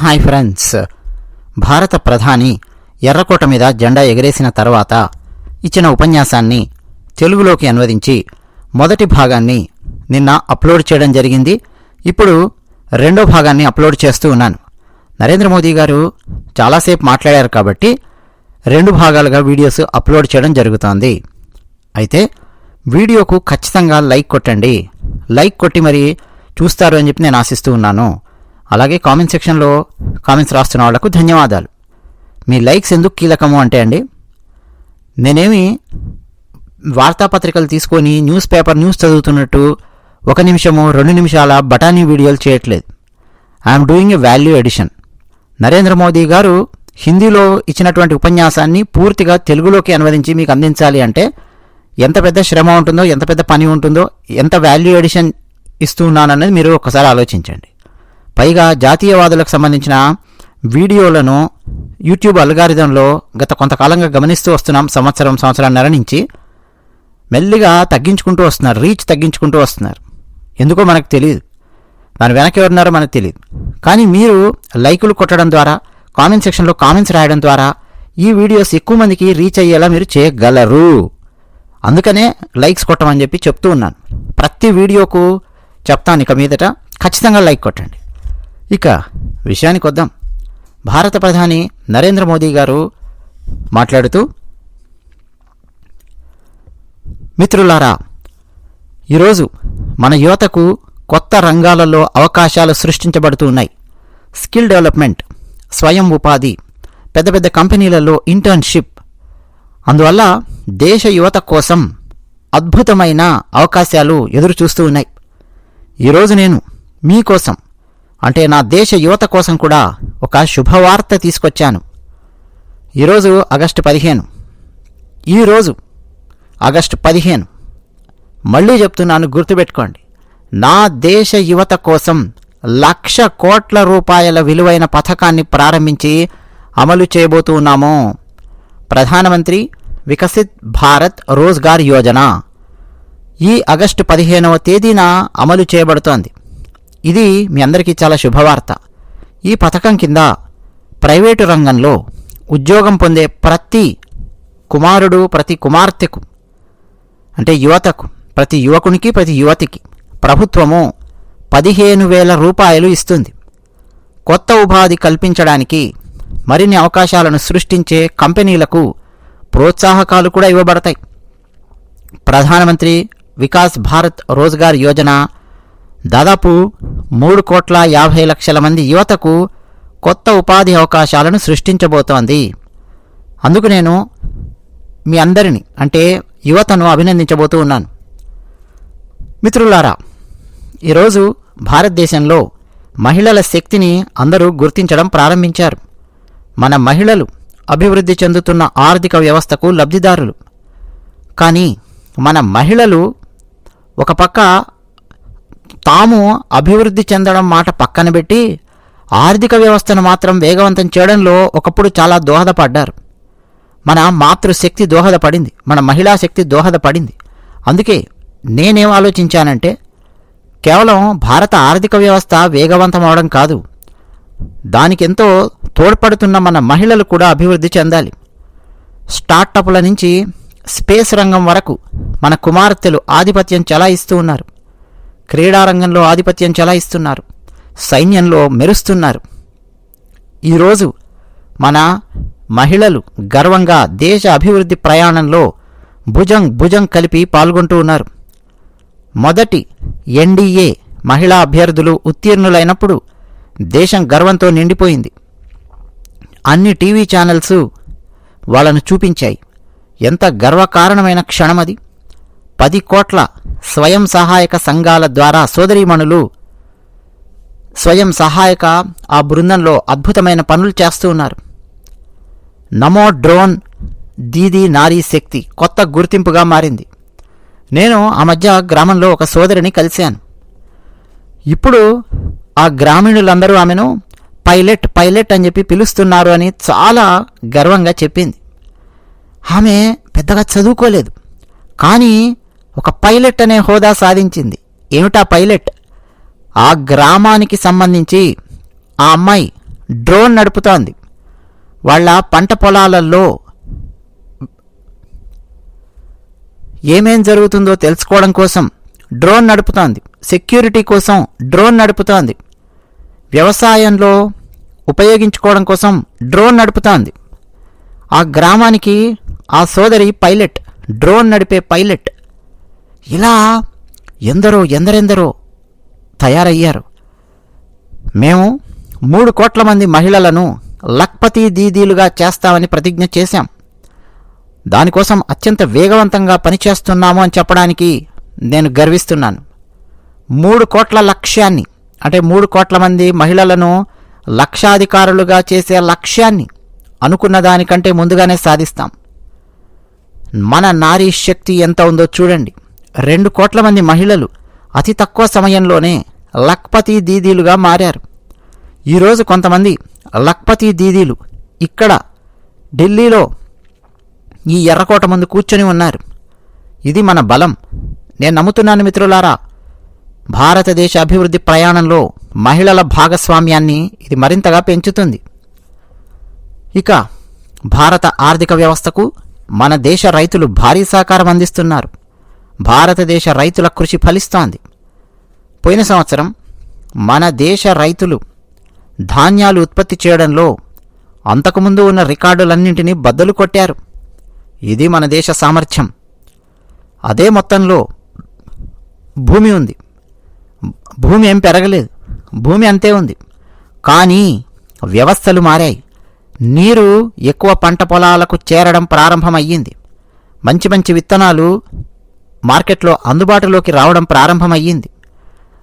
Hi friends, భారత ప్రధాని ఎర్రకోట మీద జెండా ఎగరేసిన తర్వాత ఇచ్చిన ఉపన్యాసాన్ని తెలుగులోకి అనువదించి మొదటి భాగాన్ని నిన్న అప్లోడ్ చేయడం జరిగింది. ఇప్పుడు రెండో భాగాన్ని అప్లోడ్ చేస్తూ ఉన్నాను. నరేంద్ర మోదీ గారు చాలాసేపు మాట్లాడారు కాబట్టి రెండు భాగాలుగా వీడియోస్ అప్లోడ్ చేయడం జరుగుతోంది. అయితే వీడియోకు ఖచ్చితంగా లైక్ కొట్టండి. లైక్ కొట్టి మరి చూస్తారు అని చెప్పి నేను ఆశిస్తూ ఉన్నాను. అలాగే కామెంట్ సెక్షన్లో కామెంట్స్ రాస్తున్న వాళ్లకు ధన్యవాదాలు. మీ లైక్స్ ఎందుకు కీలకము అంటే అండి, నేనేమి వార్తాపత్రికలు తీసుకొని న్యూస్ చదువుతున్నట్టు 1 నిమిషము 2 నిమిషాల బటానీ వీడియోలు చేయట్లేదు. I'm doing a value edition. Narendra Modi గారు హిందీలో ఇచ్చినటువంటి ఉపన్యాసాన్ని పూర్తిగా తెలుగులోకి అనువదించి మీకు అందించాలి అంటే ఎంత పెద్ద శ్రమ ఉంటుందో, ఎంత పెద్ద పని ఉంటుందో, ఎంత వాల్యూ ఎడిషన్ ఇస్తున్నానన్నది మీరు ఒకసారి ఆలోచించండి. పైగా జాతీయవాదులకు సంబంధించిన వీడియోలను యూట్యూబ్ అల్గారిథంలో గత కొంతకాలంగా గమనిస్తూ వస్తున్నాం. సంవత్సరంన్నర నుంచి మెల్లిగా తగ్గించుకుంటూ వస్తున్నారు, రీచ్ తగ్గించుకుంటూ వస్తున్నారు. ఎందుకో మనకు తెలియదు, దాని వెనక ఎవరున్నారో మనకు తెలియదు. కానీ మీరు లైకులు కొట్టడం ద్వారా, కామెంట్ సెక్షన్లో కామెంట్స్ రాయడం ద్వారా ఈ వీడియోస్ ఎక్కువ మందికి రీచ్ అయ్యేలా మీరు చేయగలరు. అందుకనే లైక్స్ కొట్టమని చెప్పి చెప్తూ ఉన్నాను. ప్రతి వీడియోకు చెప్తాను ఇక మీదట, ఖచ్చితంగా లైక్ కొట్టండి. ఇక విషయానికి వద్దాం. భారత ప్రధాని నరేంద్ర మోదీ గారు మాట్లాడుతూ, మిత్రులారా, ఈరోజు మన యువతకు కొత్త రంగాలలో అవకాశాలు సృష్టించబడుతూ ఉన్నాయి. స్కిల్ డెవలప్మెంట్, స్వయం ఉపాధి, పెద్ద పెద్ద కంపెనీలలో ఇంటర్న్షిప్. అందువల్ల దేశ యువత కోసం అద్భుతమైన అవకాశాలు ఎదురు చూస్తూ ఉన్నాయి. ఈరోజు నేను మీకోసం, అంటే నా దేశ యువత కోసం కూడా ఒక శుభవార్త తీసుకొచ్చాను. ఈరోజు ఆగస్టు 15. ఈరోజు ఆగస్టు 15, మళ్ళీ చెప్తున్నాను, గుర్తుపెట్టుకోండి. నా దేశ యువత కోసం 1,00,000 కోట్ల రూపాయల విలువైన పథకాన్ని ప్రారంభించి అమలు చేయబోతూ ఉన్నాము. ప్రధానమంత్రి వికసిత్ భారత్ రోజ్గార్ యోజన ఈ ఆగస్టు 15వ తేదీన అమలు చేయబడుతోంది. ఇది మీ అందరికీ చాలా శుభవార్త. ఈ పథకం కింద ప్రైవేటు రంగంలో ఉద్యోగం పొందే ప్రతి కుమారుడు, ప్రతి కుమార్తెకు, అంటే యువతకు, ప్రతి యువకునికి, ప్రతి యువతికి ప్రభుత్వము 15,000 రూపాయలు ఇస్తుంది. కొత్త ఉపాధి కల్పించడానికి, మరిన్ని అవకాశాలను సృష్టించే కంపెనీలకు ప్రోత్సాహకాలు కూడా ఇవ్వబడతాయి. ప్రధానమంత్రి వికాస్ భారత్ రోజ్గార్ యోజన దాదాపు 3,50,00,000 మంది యువతకు కొత్త ఉపాధి అవకాశాలను సృష్టించబోతోంది. అందుకు నేను మీ అందరినీ, అంటే యువతను అభినందించబోతూ ఉన్నాను. మిత్రులారా, ఈరోజు భారతదేశంలో మహిళల శక్తిని అందరూ గుర్తించడం ప్రారంభించారు. మన మహిళలు అభివృద్ధి చెందుతున్న ఆర్థిక వ్యవస్థకు లబ్ధిదారులు. కానీ మన మహిళలు ఒక పక్క తాము అభివృద్ధి చెందడం మాట పక్కన పెట్టి ఆర్థిక వ్యవస్థను మాత్రం వేగవంతం చేయడంలో ఒకప్పుడు చాలా దోహదపడ్డారు. మన మాతృశక్తి దోహదపడింది, మన మహిళా శక్తి దోహదపడింది. అందుకే నేనేం ఆలోచించానంటే, కేవలం భారత ఆర్థిక వ్యవస్థ వేగవంతం అవడం కాదు, దానికెంతో తోడ్పడుతున్న మన మహిళలు కూడా అభివృద్ధి చెందాలి. స్టార్టప్ల నుంచి స్పేస్ రంగం వరకు మన కుమార్తెలు ఆధిపత్యం చెలాయిస్తూ ఉన్నారు. క్రీడారంగంలో ఆధిపత్యం చెలాయిస్తున్నారు, సైన్యంలో మెరుస్తున్నారు. ఈరోజు మన మహిళలు గర్వంగా దేశ అభివృద్ధి ప్రయాణంలో భుజం కలిపి పాల్గొంటూ ఉన్నారు. మొదటి ఎన్డీఏ మహిళా అభ్యర్థులు ఉత్తీర్ణులైనప్పుడు దేశం గర్వంతో నిండిపోయింది. అన్ని టీవీ ఛానల్స్ వాళ్ళను చూపించాయి. ఎంత గర్వకారణమైన క్షణమది. 10 కోట్ల స్వయం సహాయక సంఘాల ద్వారా సోదరీమణులు స్వయం సహాయక ఆ బృందంలో అద్భుతమైన పనులు చేస్తూ ఉన్నారు. నమో డ్రోన్ దీదీ నారీ శక్తి కొత్త గుర్తింపుగా మారింది. నేను ఆ మధ్య గ్రామంలో ఒక సోదరిని కలిశాను. ఇప్పుడు ఆ గ్రామీణులందరూ ఆమెను పైలట్ అని చెప్పి పిలుస్తున్నారు అని చాలా గర్వంగా చెప్పింది. ఆమె పెద్దగా చదువుకోలేదు, కానీ ఒక పైలట్ అనే హోదా సాధించింది. ఏమిటా పైలట్? ఆ గ్రామానికి సంబంధించి ఆ అమ్మాయి డ్రోన్ నడుపుతోంది. వాళ్ళ పంట పొలాలలో ఏమేం జరుగుతుందో తెలుసుకోవడం కోసం డ్రోన్ నడుపుతోంది. సెక్యూరిటీ కోసం డ్రోన్ నడుపుతోంది. వ్యవసాయంలో ఉపయోగించుకోవడం కోసం డ్రోన్ నడుపుతోంది. ఆ గ్రామానికి ఆ సోదరి పైలట్, డ్రోన్ నడిపే పైలట్. ఇలా ఎందరెందరో తయారయ్యారు. మేము 3 కోట్ల మంది మహిళలను లఖ్పతి దీదీలుగా చేస్తామని ప్రతిజ్ఞ చేశాం. దానికోసం అత్యంత వేగవంతంగా పనిచేస్తున్నాము అని చెప్పడానికి నేను గర్విస్తున్నాను. 3 కోట్ల లక్ష్యాన్ని, అంటే 3 కోట్ల మంది మహిళలను లక్షాధికారులుగా చేసే లక్ష్యాన్ని అనుకున్న దానికంటే ముందుగానే సాధిస్తాం. మన నారీ శక్తి ఎంత ఉందో చూడండి. 2 కోట్ల మంది మహిళలు అతి తక్కువ సమయంలోనే లఖ్పతి దీదీలుగా మారారు. ఈరోజు కొంతమంది లఖ్పతి దీదీలు ఇక్కడ ఢిల్లీలో ఈ ఎర్రకోట ముందు కూర్చొని ఉన్నారు. ఇది మన బలం. నేను నమ్ముతున్నాను మిత్రులారా, భారతదేశ అభివృద్ధి ప్రయాణంలో మహిళల భాగస్వామ్యాన్ని ఇది మరింతగా పెంచుతుంది. ఇక భారత ఆర్థిక వ్యవస్థకు మన దేశ రైతులు భారీ సహకారం అందిస్తున్నారు. భారతదేశ రైతుల కృషి ఫలిస్తోంది. పోయిన సంవత్సరం మన దేశ రైతులు ధాన్యాలు ఉత్పత్తి చేయడంలో అంతకుముందు ఉన్న రికార్డులన్నింటినీ బద్దలు కొట్టారు. ఇది మన దేశ సామర్థ్యం. అదే మొత్తంలో భూమి ఉంది. భూమి ఏం పెరగలేదు, భూమి అంతే ఉంది. కానీ వ్యవస్థలు మారాయి. నీరు ఎక్కువ పంట పొలాలకు చేరడం ప్రారంభమయ్యింది. మంచి మంచి విత్తనాలు మార్కెట్లో అందుబాటులోకి రావడం ప్రారంభమయ్యింది.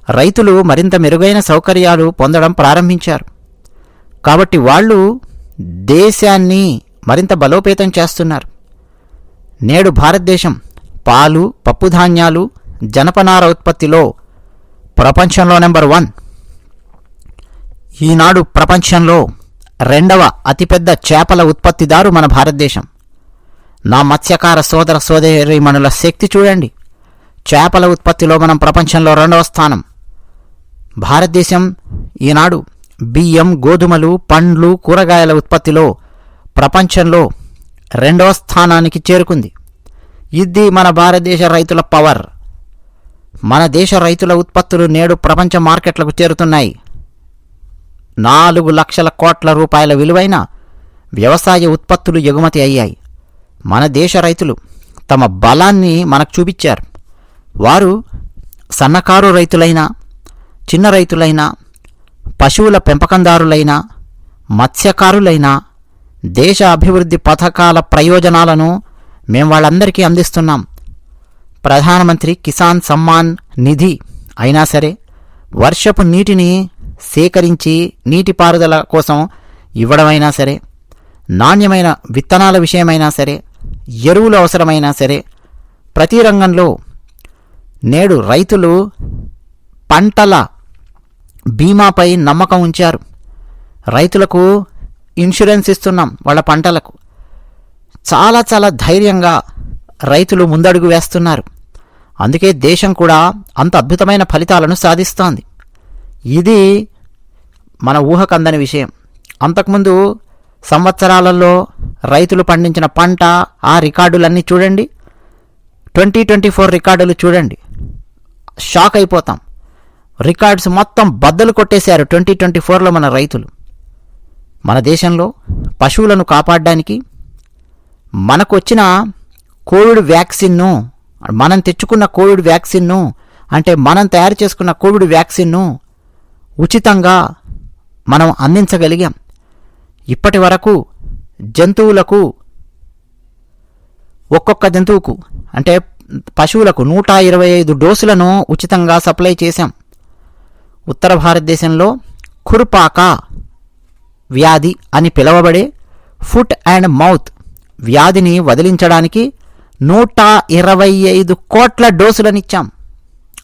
రైతులు మరింత మెరుగైన సౌకర్యాలు పొందడం ప్రారంభించారు. కాబట్టి వాళ్ళు దేశాన్ని మరింత బలోపేతం చేస్తున్నారు. నేడు భారతదేశం పాలు, పప్పుధాన్యాలు, జనపనార ఉత్పత్తిలో ప్రపంచంలో నెంబర్ 1. ఈనాడు ప్రపంచంలో 2వ అతిపెద్ద చేపల ఉత్పత్తిదారు మన భారతదేశం. నా మత్స్యకార సోదర సోదరీమణుల శక్తి చూడండి. చేపల ఉత్పత్తిలో మనం ప్రపంచంలో 2వ స్థానం. భారతదేశం ఈనాడు బియ్యం, గోధుమలు, పండ్లు, కూరగాయల ఉత్పత్తిలో ప్రపంచంలో 2వ స్థానానికి చేరుకుంది. ఇది మన భారతదేశ రైతుల పవర్. మన దేశ రైతుల ఉత్పత్తులు నేడు ప్రపంచ మార్కెట్లకు చేరుతున్నాయి. 4 లక్షల కోట్ల రూపాయల విలువైన వ్యవసాయ ఉత్పత్తులు ఎగుమతి అయ్యాయి. మన దేశ రైతులు తమ బలాన్ని మనకు చూపించారు. వారు సన్నకారు రైతులైనా, చిన్న రైతులైనా, పశువుల పెంపకందారులైనా, మత్స్యకారులైనా దేశ అభివృద్ధి పథకాల ప్రయోజనాలను మేము వాళ్ళందరికీ అందిస్తున్నాం. ప్రధానమంత్రి కిసాన్ సమ్మాన్ నిధి అయినా సరే, వర్షపు నీటిని సేకరించి నీటిపారుదల కోసం ఇవ్వడమైనా సరే, నాణ్యమైన విత్తనాల విషయమైనా సరే, ఎరువులు అవసరమైనా సరే, ప్రతి రంగంలో నేడు రైతులు పంటల బీమాపై నమ్మకం ఉంచారు. రైతులకు ఇన్సూరెన్స్ ఇస్తున్నాం. వాళ్ళ పంటలకు చాలా చాలా ధైర్యంగా రైతులు ముందడుగు వేస్తున్నారు. అందుకే దేశం కూడా అంత అద్భుతమైన ఫలితాలను సాధిస్తోంది. ఇది మన ఊహకందని విషయం. అంతకుముందు సంవత్సరాలలో రైతులు పండించిన పంట, ఆ రికార్డులన్నీ చూడండి. 2024 రికార్డులు చూడండి, షాక్ అయిపోతాం. రికార్డ్స్ మొత్తం బద్దలు కొట్టేశారు 2024లో మన రైతులు. మన దేశంలో పశువులను కాపాడడానికి మనకు వచ్చిన కోవిడ్ వ్యాక్సిన్ను, మనం తెచ్చుకున్న కోవిడ్ వ్యాక్సిన్ను, అంటే మనం తయారు చేసుకున్న కోవిడ్ వ్యాక్సిన్ను ఉచితంగా మనం అందించగలిగాం. ఇప్పటి వరకు జంతువులకు, ఒక్కొక్క జంతువుకు అంటే పశువులకు 125 డోసులను ఉచితంగా సప్లై చేశాం. ఉత్తర భారతదేశంలో ఖుర్పాక వ్యాధి అని పిలువబడే ఫుట్ అండ్ మౌత్ వ్యాధిని వదిలించడానికి 125 కోట్ల డోసులనిచ్చాం.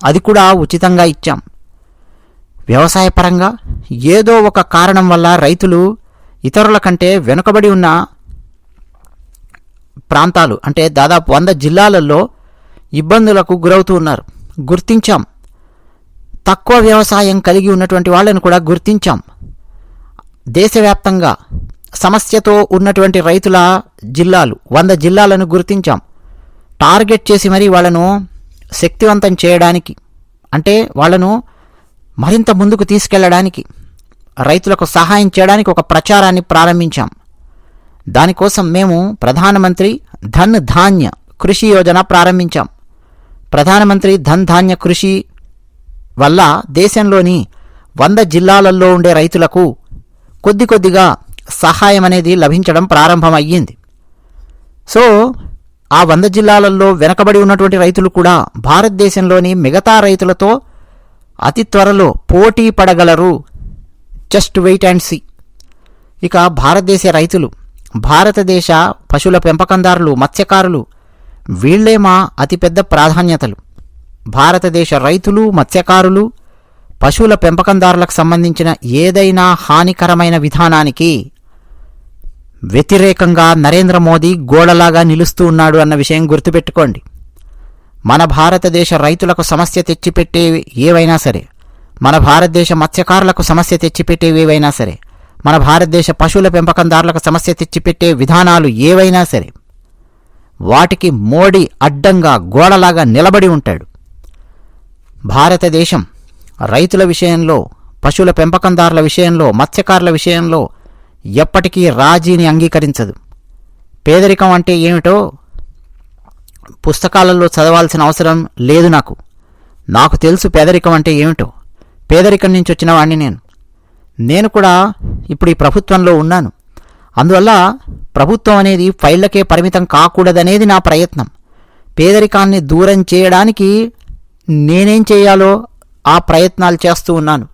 అది కూడా ఉచితంగా ఇచ్చాం. వ్యవసాయపరంగా ఏదో ఒక కారణం వల్ల రైతులు ఇతరుల కంటే వెనుకబడి ఉన్న ప్రాంతాలు, అంటే దాదాపు 100 జిల్లాలలో ఇబ్బందులకు గురవుతూ ఉన్నారు. గుర్తించాం. తక్కువ వ్యవసాయం కలిగి ఉన్నటువంటి వాళ్ళని కూడా గుర్తించాం. దేశవ్యాప్తంగా సమస్యతో ఉన్నటువంటి రైతుల జిల్లాలు 100 జిల్లాలను గుర్తించాం. టార్గెట్ చేసి మరీ వాళ్ళను శక్తివంతం చేయడానికి, అంటే వాళ్ళను మరింత ముందుకు తీసుకెళ్లడానికి, రైతులకు సహాయం చేయడానికి ఒక ప్రచారాన్ని ప్రారంభించాం. దానికోసం మేము ప్రధానమంత్రి ధన్ ధాన్య కృషి యోజన ప్రారంభించాం. ప్రధానమంత్రి ధన్ ధాన్య కృషి వల్ల దేశంలోని 100 జిల్లాలలో ఉండే రైతులకు కొద్దిగా సహాయం అనేది లభించడం ప్రారంభమయ్యింది. సో ఆ 100 జిల్లాలలో వెనకబడి ఉన్నటువంటి రైతులు కూడా భారతదేశంలోని మిగతా రైతులతో అతి త్వరలో పోటీ పడగలరు. Just wait and see. ఇక భారతదేశ రైతులు, భారతదేశ పశువుల పెంపకందారులు, మత్స్యకారులు, వీళ్లే మా అతిపెద్ద ప్రాధాన్యతలు. భారతదేశ రైతులు, మత్స్యకారులు, పశువుల పెంపకందారులకు సంబంధించిన ఏదైనా హానికరమైన విధానానికి వ్యతిరేకంగా నరేంద్ర మోదీ గోడలాగా నిలుస్తూ ఉన్నాడు అన్న విషయం గుర్తుపెట్టుకోండి. మన భారతదేశ రైతులకు సమస్య తెచ్చిపెట్టేవి ఏవైనా సరే, మన భారతదేశ మత్స్యకారులకు సమస్య తెచ్చిపెట్టేవి ఏవైనా సరే, మన భారతదేశ పశువుల పెంపకందారులకు సమస్య తెచ్చిపెట్టే విధానాలు ఏవైనా సరే, వాటికి మోడీ అడ్డంగా గోడలాగా నిలబడి ఉంటాడు. భారతదేశం రైతుల విషయంలో, పశువుల పెంపకందారుల విషయంలో, మత్స్యకారుల విషయంలో ఎప్పటికీ రాజీని అంగీకరించదు. పేదరికం అంటే ఏమిటో పుస్తకాలలో చదవాల్సిన అవసరం లేదు. నాకు తెలుసు పేదరికం అంటే ఏమిటో. పేదరికం నుంచి వచ్చిన వాడిని నేను కూడా ఇప్పుడు ఈ ప్రభుత్వంలో ఉన్నాను. అందువల్ల ప్రభుత్వం అనేది ఫైళ్లకే పరిమితం కాకూడదనేది నా ప్రయత్నం. పేదరికాన్ని దూరం చేయడానికి నేనేం చేయాలో ఆ ప్రయత్నాలు చేస్తూ ఉన్నాను.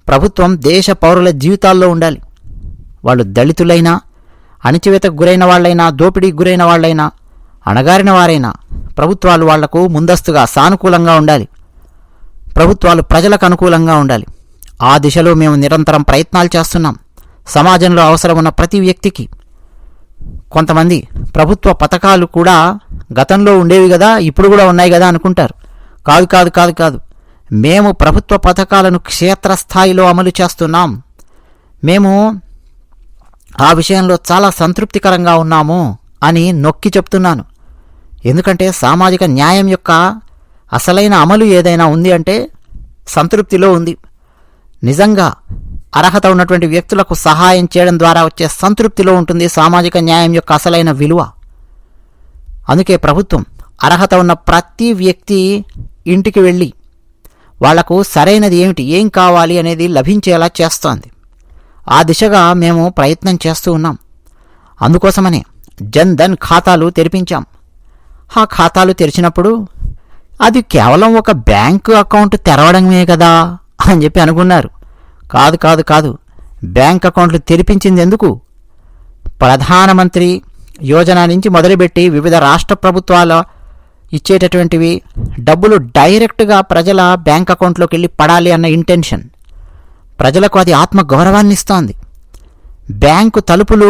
ప్రభుత్వం దేశ పౌరుల జీవితాల్లో ఉండాలి. వాళ్ళు దళితులైనా, అణచివేతకు గురైన వాళ్ళైనా, దోపిడీకి గురైన వాళ్ళైనా, అణగారిన వారైనా, ప్రభుత్వాలు వాళ్లకు ముందస్తుగా సానుకూలంగా ఉండాలి. ప్రభుత్వాలు ప్రజలకు అనుకూలంగా ఉండాలి. ఆ దిశలో మేము నిరంతరం ప్రయత్నాలు చేస్తున్నాం. సమాజంలో అవసరమున్న ప్రతి వ్యక్తికి, కొంతమంది ప్రభుత్వ పథకాలు కూడా గతంలో ఉండేవి కదా, ఇప్పుడు కూడా ఉన్నాయి కదా అనుకుంటారు. కాదు. మేము ప్రభుత్వ పథకాలను క్షేత్రస్థాయిలో అమలు చేస్తున్నాం. మేము ఆ విషయంలో చాలా సంతృప్తికరంగా ఉన్నాము అని నొక్కి చెప్తున్నాను. ఎందుకంటే సామాజిక న్యాయం యొక్క అసలైన అమలు ఏదైనా ఉంది అంటే సంతృప్తిలో ఉంది. నిజంగా అర్హత ఉన్నటువంటి వ్యక్తులకు సహాయం చేయడం ద్వారా వచ్చే సంతృప్తిలో ఉంటుంది సామాజిక న్యాయం యొక్క అసలైన విలువ. అందుకే ప్రభుత్వం అర్హత ఉన్న ప్రతి వ్యక్తి ఇంటికి వెళ్ళి వాళ్లకు సరైనది ఏమిటి, ఏం కావాలి అనేది లభించేలా చేస్తోంది. ఆ దిశగా మేము ప్రయత్నం చేస్తూ ఉన్నాం. అందుకోసమనే జన్ ధన్ ఖాతాలు తెరిపించాం. ఆ ఖాతాలు తెరిచినప్పుడు అది కేవలం ఒక బ్యాంకు అకౌంట్ తెరవడమే కదా అని చెప్పి అనుకున్నారు. కాదు. బ్యాంక్ అకౌంట్లు తెరిపించింది ఎందుకు? ప్రధానమంత్రి యోజన నుంచి మొదలుపెట్టి వివిధ రాష్ట్ర ప్రభుత్వాల ఇచ్చేటటువంటివి డబ్బులు డైరెక్ట్గా ప్రజల బ్యాంక్ అకౌంట్లోకి వెళ్ళి పడాలి అన్న ఇంటెన్షన్. ప్రజలకు అది ఆత్మగౌరవాన్ని ఇస్తోంది. బ్యాంకు తలుపులు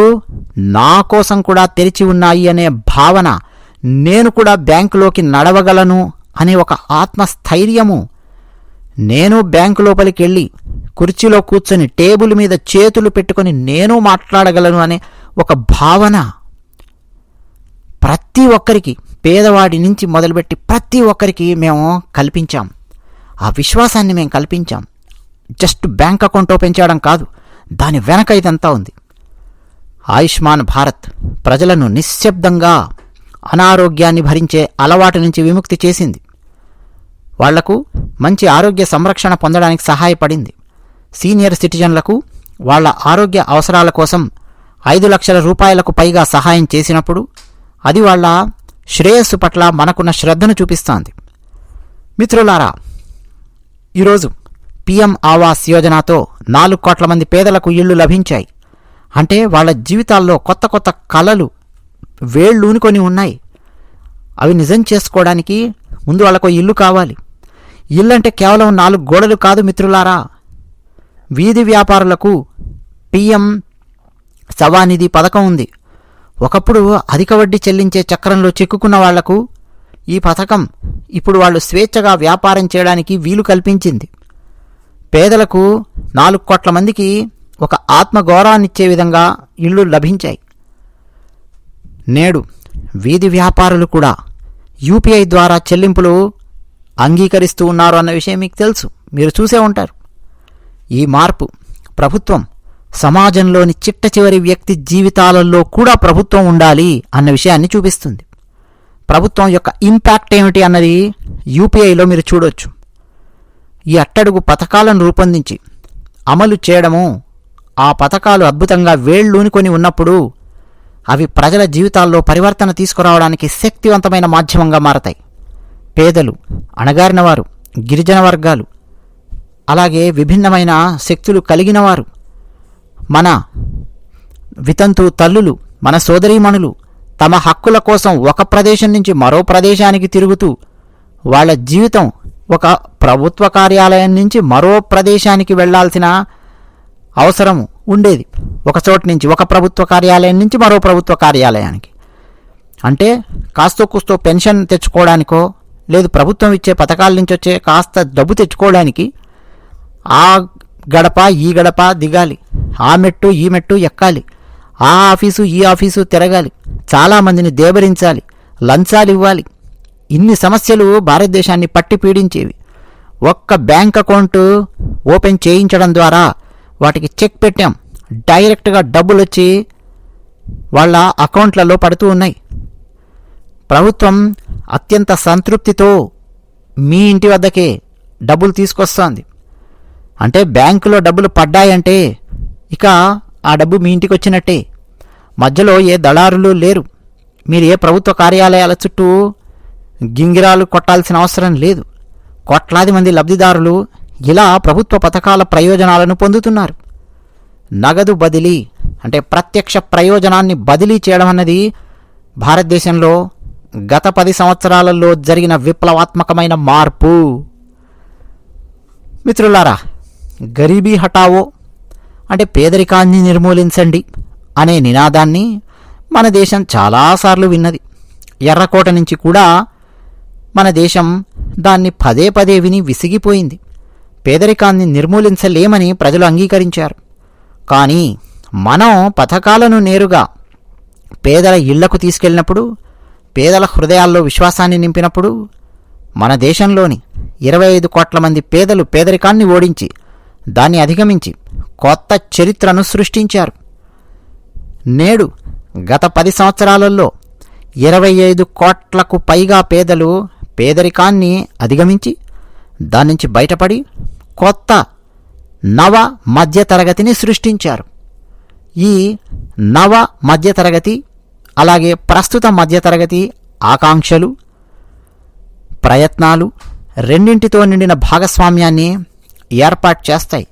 నా కోసం కూడా తెరిచి ఉన్నాయి అనే భావన, నేను కూడా బ్యాంకులోకి నడవగలను అనే ఒక ఆత్మస్థైర్యము, నేను బ్యాంకు లోపలికి వెళ్ళి కుర్చీలో కూర్చొని టేబుల్ మీద చేతులు పెట్టుకొని నేను మాట్లాడగలను అనే ఒక భావన ప్రతి ఒక్కరికి, పేదవాడి నుంచి మొదలుపెట్టి ప్రతి ఒక్కరికి మేము కల్పించాం. ఆ విశ్వాసాన్ని మేము కల్పించాం. జస్ట్ బ్యాంక్ అకౌంట్ ఓపెన్ చేయడం కాదు, దాని వెనక ఇదంతా ఉంది. ఆయుష్మాన్ భారత్ ప్రజలను నిశ్శబ్దంగా అనారోగ్యాన్ని భరించే అలవాటు నుంచి విముక్తి చేసింది. వాళ్లకు మంచి ఆరోగ్య సంరక్షణ పొందడానికి సహాయపడింది. సీనియర్ సిటిజన్లకు వాళ్ల ఆరోగ్య అవసరాల కోసం 5 లక్షల రూపాయలకు పైగా సహాయం చేసినప్పుడు అది వాళ్ల శ్రేయస్సు పట్ల మనకున్న శ్రద్ధను చూపిస్తోంది. మిత్రులారా, ఈరోజు PM ఆవాస్ యోజనతో 4 కోట్ల మంది పేదలకు ఇళ్లు లభించాయి. అంటే వాళ్ల జీవితాల్లో కొత్త కలలు వేళ్ళూనుకొని ఉన్నాయి. అవి నిజం చేసుకోవడానికి ముందు వాళ్లకు ఇల్లు కావాలి. ఇల్లంటే కేవలం 4 గోడలు కాదు మిత్రులారా. వీధి వ్యాపారులకు PM సవానిధి పథకం ఉంది. ఒకప్పుడు అధిక వడ్డీ చెల్లించే చక్రంలో చిక్కుకున్న వాళ్లకు ఈ పథకం ఇప్పుడు వాళ్ళు స్వేచ్ఛగా వ్యాపారం చేయడానికి వీలు కల్పించింది. పేదలకు 4 కోట్ల మందికి ఒక ఆత్మగౌరవాన్నిచ్చే విధంగా ఇళ్ళు లభించాయి. నేడు వీధి వ్యాపారులు కూడా యూపీఐ ద్వారా చెల్లింపులు అంగీకరిస్తూ ఉన్నారు అన్న విషయం మీకు తెలుసు, మీరు చూసే ఉంటారు. ఈ మార్పు ప్రభుత్వం సమాజంలోని చిట్ట చివరి వ్యక్తి జీవితాలలో కూడా ప్రభుత్వం ఉండాలి అన్న విషయాన్ని చూపిస్తుంది. ప్రభుత్వం యొక్క ఇంపాక్ట్ ఏమిటి అన్నది యూపీఐలో మీరు చూడొచ్చు. ఈ అట్టడుగు పథకాలను రూపొందించి అమలు చేయడము, ఆ పథకాలు అద్భుతంగా వేళ్ళూనుకొని ఉన్నప్పుడు అవి ప్రజల జీవితాల్లో పరివర్తన తీసుకురావడానికి శక్తివంతమైన మాధ్యమంగా మారతాయి. పేదలు, అణగారిన వారు, గిరిజన వర్గాలు, అలాగే విభిన్నమైన శక్తులు కలిగిన వారు, మన వితంతు తల్లులు, మన సోదరీమణులు తమ హక్కుల కోసం ఒక ప్రదేశం నుంచి మరో ప్రదేశానికి తిరుగుతూ వాళ్ళ జీవితం ఒక ప్రభుత్వ కార్యాలయం నుంచి మరో ప్రదేశానికి వెళ్లాల్సిన అవసరం ఉండేది. ఒక చోటు నుంచి ఒక ప్రభుత్వ కార్యాలయం నుంచి మరో ప్రభుత్వ కార్యాలయానికి. అంటే కాస్తో కూస్తో పెన్షన్ తెచ్చుకోవడానికో లేదు ప్రభుత్వం ఇచ్చే పథకాల నుంచి వచ్చే కాస్త డబ్బు తెచ్చుకోవడానికి ఆ గడప ఈ గడప దిగాలి, ఆ మెట్టు ఈ మెట్టు ఎక్కాలి, ఆ ఆఫీసు ఈ ఆఫీసు తిరగాలి, చాలామందిని దేబరించాలి, లంచాలు ఇవ్వాలి. ఇన్ని సమస్యలు భారతదేశాన్ని పట్టి పీడించేవి. ఒక్క బ్యాంక్ అకౌంట్ ఓపెన్ చేయించడం ద్వారా వాటికి చెక్ పెట్టాం, డైరెక్ట్గా డబ్బులు వచ్చి వాళ్ళ అకౌంట్లలో పడుతూ ఉన్నాయి. ప్రభుత్వం అత్యంత సంతృప్తితో మీ ఇంటి వద్దకే డబ్బులు తీసుకొస్తోంది. అంటే బ్యాంకులో డబ్బులు పడ్డాయంటే ఇక ఆ డబ్బు మీ ఇంటికి వచ్చినట్టే. మధ్యలో ఏ దళారులు లేరు. మీరు ఏ ప్రభుత్వ కార్యాలయాల చుట్టూ గింగిరాలు కొట్టాల్సిన అవసరం లేదు. కోట్లాది మంది లబ్ధిదారులు ఇలా ప్రభుత్వ పథకాల ప్రయోజనాలను పొందుతున్నారు. నగదు బదిలీ అంటే ప్రత్యక్ష ప్రయోజనాన్ని బదిలీ చేయడం అన్నది భారతదేశంలో గత 10 సంవత్సరాలలో జరిగిన విప్లవాత్మకమైన మార్పు. మిత్రులారా, గరీబీ హటావో అంటే పేదరికాన్ని నిర్మూలించండి అనే నినాదాన్ని మన దేశం చాలాసార్లు విన్నది. ఎర్రకోట నుంచి కూడా మన దేశం దాన్ని పదే పదే విని విసిగిపోయింది. పేదరికాన్ని నిర్మూలించలేమని ప్రజలు అంగీకరించారు. కానీ మనం పథకాలను నేరుగా పేదల ఇళ్లకు తీసుకెళ్ళినప్పుడు, పేదల హృదయాల్లో విశ్వాసాన్ని నింపినప్పుడు మన దేశంలోని 25 కోట్ల మంది పేదలు పేదరికాన్ని ఓడించి దాన్ని అధిగమించి కొత్త చరిత్రను సృష్టించారు. నేడు గత 10 సంవత్సరాలలో 25 కోట్లకు పైగా పేదలు పేదరికాన్ని అధిగమించి దాని నుంచి బయటపడి కొత్త నవ మధ్యతరగతిని సృష్టించారు. ఈ నవ మధ్యతరగతి అలాగే ప్రస్తుత మధ్యతరగతి ఆకాంక్షలు, ప్రయత్నాలు రెండింటితో నిండిన భాగస్వామ్యాన్ని ఏర్పాటు చేస్తాయి.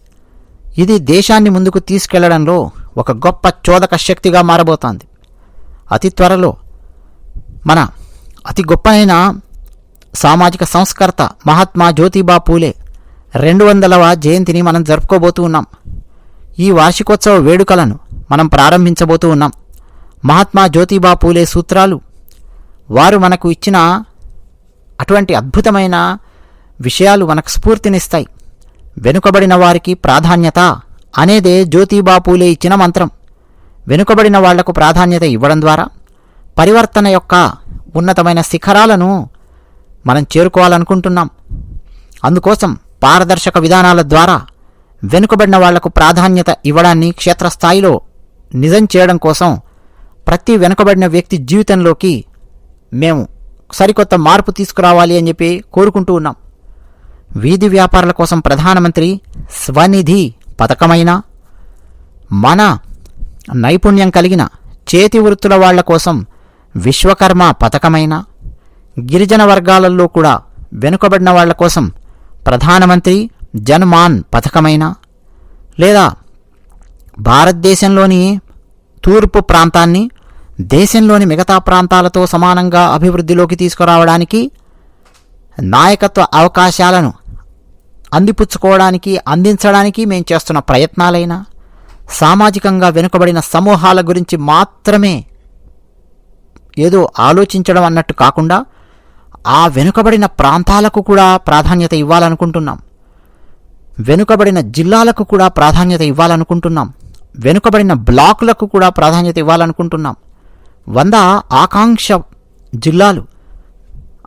ఇది దేశాన్ని ముందుకు తీసుకెళ్లడంలో ఒక గొప్ప చోదక శక్తిగా మారబోతోంది. అతి త్వరలో మన అతి గొప్పనైన సామాజిక సంస్కర్త మహాత్మా జ్యోతిబా పూలే 200వ జయంతిని మనం జరుపుకోబోతూ ఉన్నాం. ఈ వార్షికోత్సవ వేడుకలను మనం ప్రారంభించబోతూ ఉన్నాం. మహాత్మా జ్యోతిబా పూలే సూత్రాలు, వారు మనకు ఇచ్చిన అటువంటి అద్భుతమైన విషయాలు మనకు స్ఫూర్తినిస్తాయి. వెనుకబడిన వారికి ప్రాధాన్యత అనేదే జ్యోతిబా పూలే ఇచ్చిన మంత్రం. వెనుకబడిన వాళ్లకు ప్రాధాన్యత ఇవ్వడం ద్వారా పరివర్తన యొక్క ఉన్నతమైన శిఖరాలను మనం చేరుకోవాలనుకుంటున్నాం. అందుకోసం పారదర్శక విధానాల ద్వారా వెనుకబడిన వాళ్లకు ప్రాధాన్యత ఇవ్వడాన్ని క్షేత్రస్థాయిలో నిజం చేయడం కోసం ప్రతి వెనుకబడిన వ్యక్తి జీవితంలోకి మేము సరికొత్త మార్పు తీసుకురావాలి అని చెప్పి కోరుకుంటూ ఉన్నాం. వీధి వ్యాపారుల కోసం ప్రధానమంత్రి స్వనిధి పథకమైన, మన నైపుణ్యం కలిగిన చేతి వృత్తుల వాళ్ల కోసం విశ్వకర్మ పథకమైన, గిరిజన వర్గాలలో కూడా వెనుకబడిన వాళ్ల కోసం ప్రధానమంత్రి జన్మాన్ పథకమైన, లేదా భారతదేశంలోని తూర్పు ప్రాంతాన్ని దేశంలోని మిగతా ప్రాంతాలతో సమానంగా అభివృద్ధిలోకి తీసుకురావడానికి, నాయకత్వ అవకాశాలను అందిపుచ్చుకోవడానికి అందించడానికి మేము చేస్తున్న ప్రయత్నాలైనా, సామాజికంగా వెనుకబడిన సమూహాల గురించి మాత్రమే ఏదో ఆలోచించడం అన్నట్టు కాకుండా ఆ వెనుకబడిన ప్రాంతాలకు కూడా ప్రాధాన్యత ఇవ్వాలనుకుంటున్నాం. వెనుకబడిన జిల్లాలకు కూడా ప్రాధాన్యత ఇవ్వాలనుకుంటున్నాం. వెనుకబడిన బ్లాకులకు కూడా ప్రాధాన్యత ఇవ్వాలనుకుంటున్నాం. 100 ఆకాంక్ష జిల్లాలు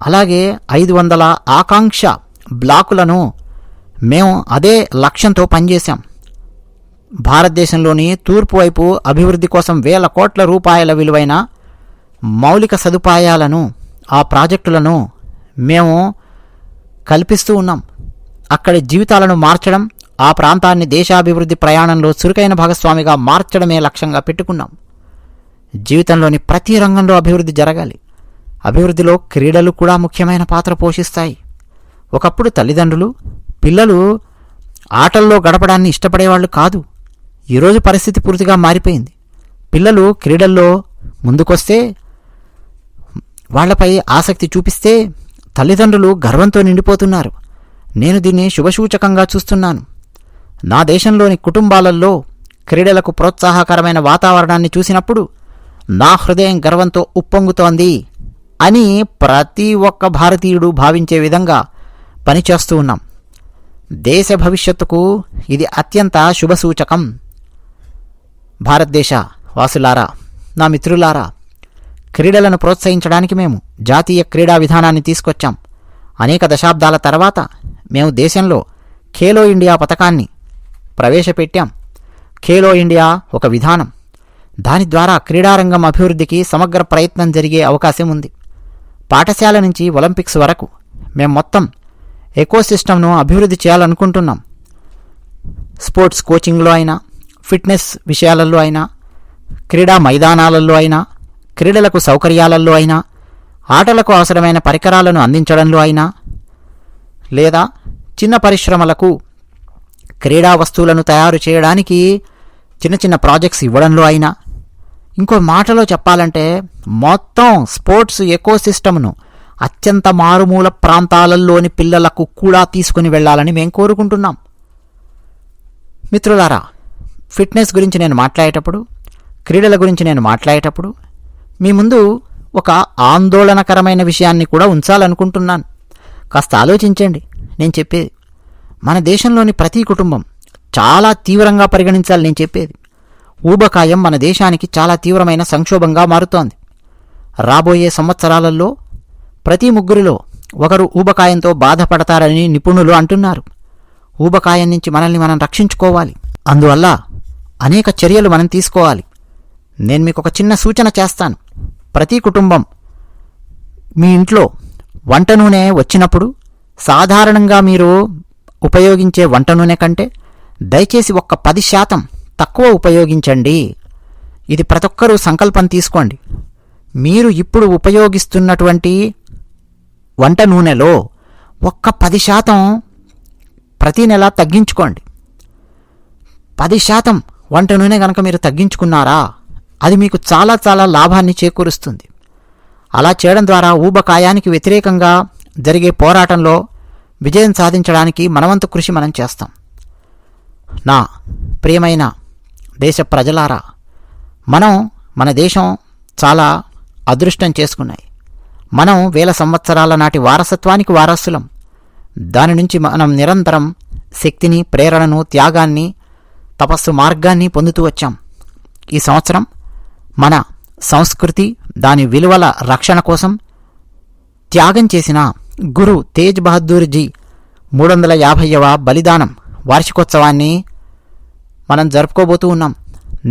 అలాగే 500 ఆకాంక్ష బ్లాకులను మేము అదే లక్ష్యంతో పనిచేశాం. భారతదేశంలోని తూర్పు వైపు అభివృద్ధి కోసం వేల కోట్ల రూపాయల విలువైన మౌలిక సదుపాయాలను, ఆ ప్రాజెక్టులను మేము కల్పిస్తూ ఉన్నాం. అక్కడి జీవితాలను మార్చడం, ఆ ప్రాంతాన్ని దేశాభివృద్ధి ప్రయాణంలో చురుకైన భాగస్వామిగా మార్చడమే లక్ష్యంగా పెట్టుకున్నాం. జీవితంలోని ప్రతి రంగంలో అభివృద్ధి జరగాలి. అభివృద్ధిలో క్రీడలు కూడా ముఖ్యమైన పాత్ర పోషిస్తాయి. ఒకప్పుడు తల్లిదండ్రులు పిల్లలు ఆటల్లో గడపడాన్ని ఇష్టపడేవాళ్ళు కాదు. ఈరోజు పరిస్థితి పూర్తిగా మారిపోయింది. పిల్లలు క్రీడల్లో ముందుకొస్తే, వాళ్లపై ఆసక్తి చూపిస్తే తల్లిదండ్రులు గర్వంతో నిండిపోతున్నారు. నేను దీన్ని శుభసూచకంగా చూస్తున్నాను. నా దేశంలోని కుటుంబాలలో క్రీడలకు ప్రోత్సాహకరమైన వాతావరణాన్ని చూసినప్పుడు నా హృదయం గర్వంతో ఉప్పొంగుతోంది అని ప్రతి ఒక్క భారతీయుడు భావించే విధంగా పనిచేస్తూ ఉన్నాం. దేశ భవిష్యత్తుకు ఇది అత్యంత శుభసూచకం. భారతదేశ వాసులారా, నా మిత్రులారా, క్రీడలను ప్రోత్సహించడానికి మేము జాతీయ క్రీడా విధానాన్ని తీసుకొచ్చాం. అనేక దశాబ్దాల తర్వాత మేము దేశంలో ఖేలో ఇండియా పథకాన్ని ప్రవేశపెట్టాం. ఖేలో ఇండియా ఒక విధానం. దాని ద్వారా క్రీడారంగం అభివృద్ధికి సమగ్ర ప్రయత్నం జరిగే అవకాశం ఉంది. పాఠశాల నుంచి ఒలింపిక్స్ వరకు మేము మొత్తం ఎకోసిస్టమ్ను అభివృద్ధి చేయాలనుకుంటున్నాం. స్పోర్ట్స్ కోచింగ్లో అయినా, ఫిట్నెస్ విషయాలలో అయినా, క్రీడా మైదానాలలో అయినా, క్రీడలకు సౌకర్యాలలో అయినా, ఆటలకు అవసరమైన పరికరాలను అందించడంలో అయినా, లేదా చిన్న పరిశ్రమలకు క్రీడా వస్తువులను తయారు చేయడానికి చిన్న చిన్న ప్రాజెక్ట్స్ ఇవ్వడంలో అయినా, ఇంకో మాటలో చెప్పాలంటే మొత్తం స్పోర్ట్స్ ఎకోసిస్టమ్ను అత్యంత మారుమూల ప్రాంతాలలోని పిల్లలకు కూడా తీసుకుని వెళ్ళాలని మేము కోరుకుంటున్నాం. మిత్రులారా, ఫిట్నెస్ గురించి నేను మాట్లాడేటప్పుడు, క్రీడల గురించి నేను మాట్లాడేటప్పుడు మీ ముందు ఒక ఆందోళనకరమైన విషయాన్ని కూడా ఉంచాలనుకుంటున్నాను. కాస్త ఆలోచించండి నేను చెప్పేది. మన దేశంలోని ప్రతి కుటుంబం చాలా తీవ్రంగా పరిగణించాలి నేను చెప్పేది. ఊబకాయం మన దేశానికి చాలా తీవ్రమైన సంక్షోభంగా మారుతోంది. రాబోయే సంవత్సరాలలో ప్రతి ముగ్గురిలో ఒకరు ఊబకాయంతో బాధపడతారని నిపుణులు అంటున్నారు. ఊబకాయం నుంచి మనల్ని మనం రక్షించుకోవాలి. అందువల్ల అనేక చర్యలు మనం తీసుకోవాలి. నేను మీకు ఒక చిన్న సూచన చేస్తాను. ప్రతి కుటుంబం మీ ఇంట్లో వంట నూనె వచ్చినప్పుడు సాధారణంగా మీరు ఉపయోగించే వంట నూనె కంటే దయచేసి 10% తక్కువ ఉపయోగించండి. ఇది ప్రతి ఒక్కరూ సంకల్పం తీసుకోండి. మీరు ఇప్పుడు ఉపయోగిస్తున్నటువంటి వంట నూనెలో 10% ప్రతి నెల తగ్గించుకోండి. 10% వంట నూనె కనుక మీరు తగ్గించుకున్నారా, అది మీకు చాలా చాలా లాభాన్ని చేకూరుస్తుంది. అలా చేయడం ద్వారా ఊబకాయానికి వ్యతిరేకంగా జరిగే పోరాటంలో విజయం సాధించడానికి మనవంతు కృషి మనం చేస్తాం. నా ప్రియమైన దేశ ప్రజలారా, మన దేశం చాలా అదృష్టం చేసుకున్నాయి. మనం వేల సంవత్సరాల నాటి వారసత్వానికి వారసులం. దాని నుంచి మనం నిరంతరం శక్తిని, ప్రేరణను, త్యాగాన్ని, తపస్సు మార్గాన్ని పొందుతూ వచ్చాం. ఈ సంవత్సరం మన సంస్కృతి, దాని విలువల రక్షణ కోసం త్యాగం చేసిన గురు తేజ్ బహదూర్ జీ 350వ బలిదానం వార్షికోత్సవాన్ని మనం జరుపుకోబోతూ ఉన్నాం.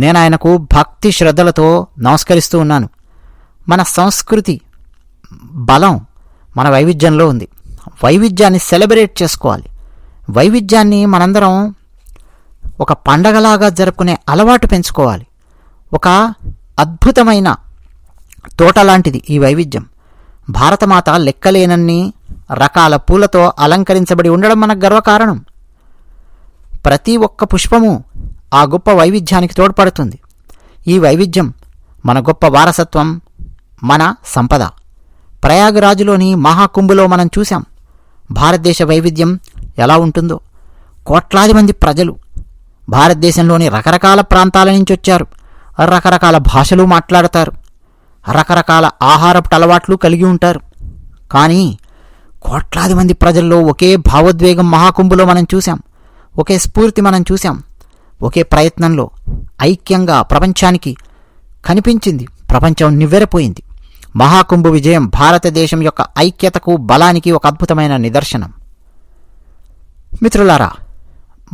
నేను ఆయనకు భక్తి శ్రద్ధలతో నమస్కరిస్తూ ఉన్నాను. మన సంస్కృతి బలం మన వైవిధ్యంలో ఉంది. వైవిధ్యాన్ని సెలబ్రేట్ చేసుకోవాలి. వైవిధ్యాన్ని మనందరం ఒక పండగలాగా జరుపుకునే అలవాటు పెంచుకోవాలి. ఒక అద్భుతమైన తోట లాంటిది ఈ వైవిధ్యం. భారతమాత లెక్కలేనన్ని రకాల పూలతో అలంకరించబడి ఉండడం మనకు గర్వకారణం. ప్రతి ఒక్క పుష్పము ఆ గొప్ప వైవిధ్యానికి తోడ్పడుతుంది. ఈ వైవిధ్యం మన గొప్ప వారసత్వం, మన సంపద. ప్రయాగరాజులోని మహాకుంభులో మనం చూశాం భారతదేశ వైవిధ్యం ఎలా ఉంటుందో. కోట్లాది మంది ప్రజలు భారతదేశంలోని రకరకాల ప్రాంతాల నుంచి వచ్చారు. రకరకాల భాషలు మాట్లాడతారు, రకరకాల ఆహారపు అలవాట్లు కలిగి ఉంటారు. కానీ కోట్లాది మంది ప్రజల్లో ఒకే భావోద్వేగం మహాకుంభులో మనం చూశాం. ఒకే స్ఫూర్తి మనం చూసాం. ఒకే ప్రయత్నంలో ఐక్యంగా ప్రపంచానికి కనిపించింది. ప్రపంచం నివ్వెరపోయింది. మహాకుంభు విజయం భారతదేశం యొక్క ఐక్యతకు, బలానికి ఒక అద్భుతమైన నిదర్శనం. మిత్రులారా,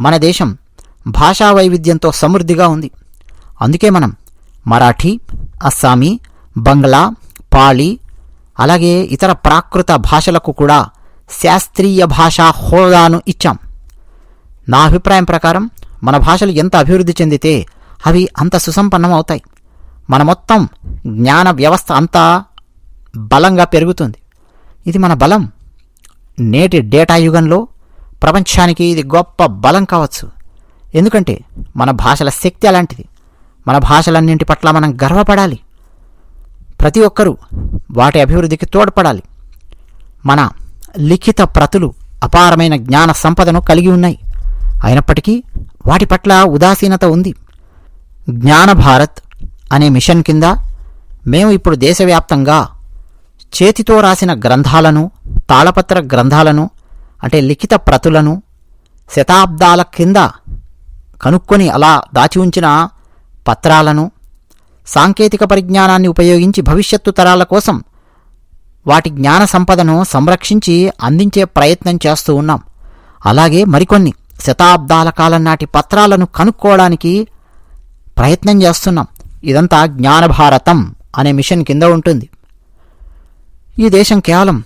మన దేశం భాషా వైవిధ్యంతో సమృద్ధిగా ఉంది. అందుకే మనం మరాఠీ, అస్సామీ, బంగ్లా, పాళీ, అలాగే ఇతర ప్రాకృత భాషలకు కూడా శాస్త్రీయ భాషా హోదాను ఇచ్చాం. నా అభిప్రాయం ప్రకారం మన భాషలు ఎంత అభివృద్ధి చెందితే అవి అంత సుసంపన్నం అవుతాయి. మన మొత్తం జ్ఞాన వ్యవస్థ అంతా బలంగా పెరుగుతుంది. ఇది మన బలం. నేటి డేటా యుగంలో ప్రపంచానికి ఇది గొప్ప బలం కావచ్చు. ఎందుకంటే మన భాషల శక్తి అలాంటిది. మన భాషలన్నింటి పట్ల మనం గర్వపడాలి. ప్రతి ఒక్కరూ వాటి అభివృద్ధికి తోడ్పడాలి. మన లిఖిత ప్రతులు అపారమైన జ్ఞాన సంపదను కలిగి ఉన్నాయి. అయినప్పటికీ వాటి పట్ల ఉదాసీనత ఉంది. జ్ఞాన భారత్ అనే మిషన్ కింద మేము ఇప్పుడు దేశవ్యాప్తంగా చేతితో రాసిన గ్రంథాలను, తాళపత్ర గ్రంథాలను అంటే లిఖిత ప్రతులను శతాబ్దాల కింద కనుక్కొని అలా దాచి ఉంచిన పత్రాలను సాంకేతిక పరిజ్ఞానాన్ని ఉపయోగించి భవిష్యత్తు తరాల కోసం వాటి జ్ఞాన సంపదను సంరక్షించి అందించే ప్రయత్నం చేస్తూ ఉన్నాం. అలాగే మరికొన్ని శతాబ్దాల కాలం నాటి పత్రాలను కనుక్కోవడానికి ప్రయత్నం చేస్తున్నాం. ఇదంతా జ్ఞానభారతం అనే మిషన్ కింద ఉంటుంది. ఈ దేశం కేవలం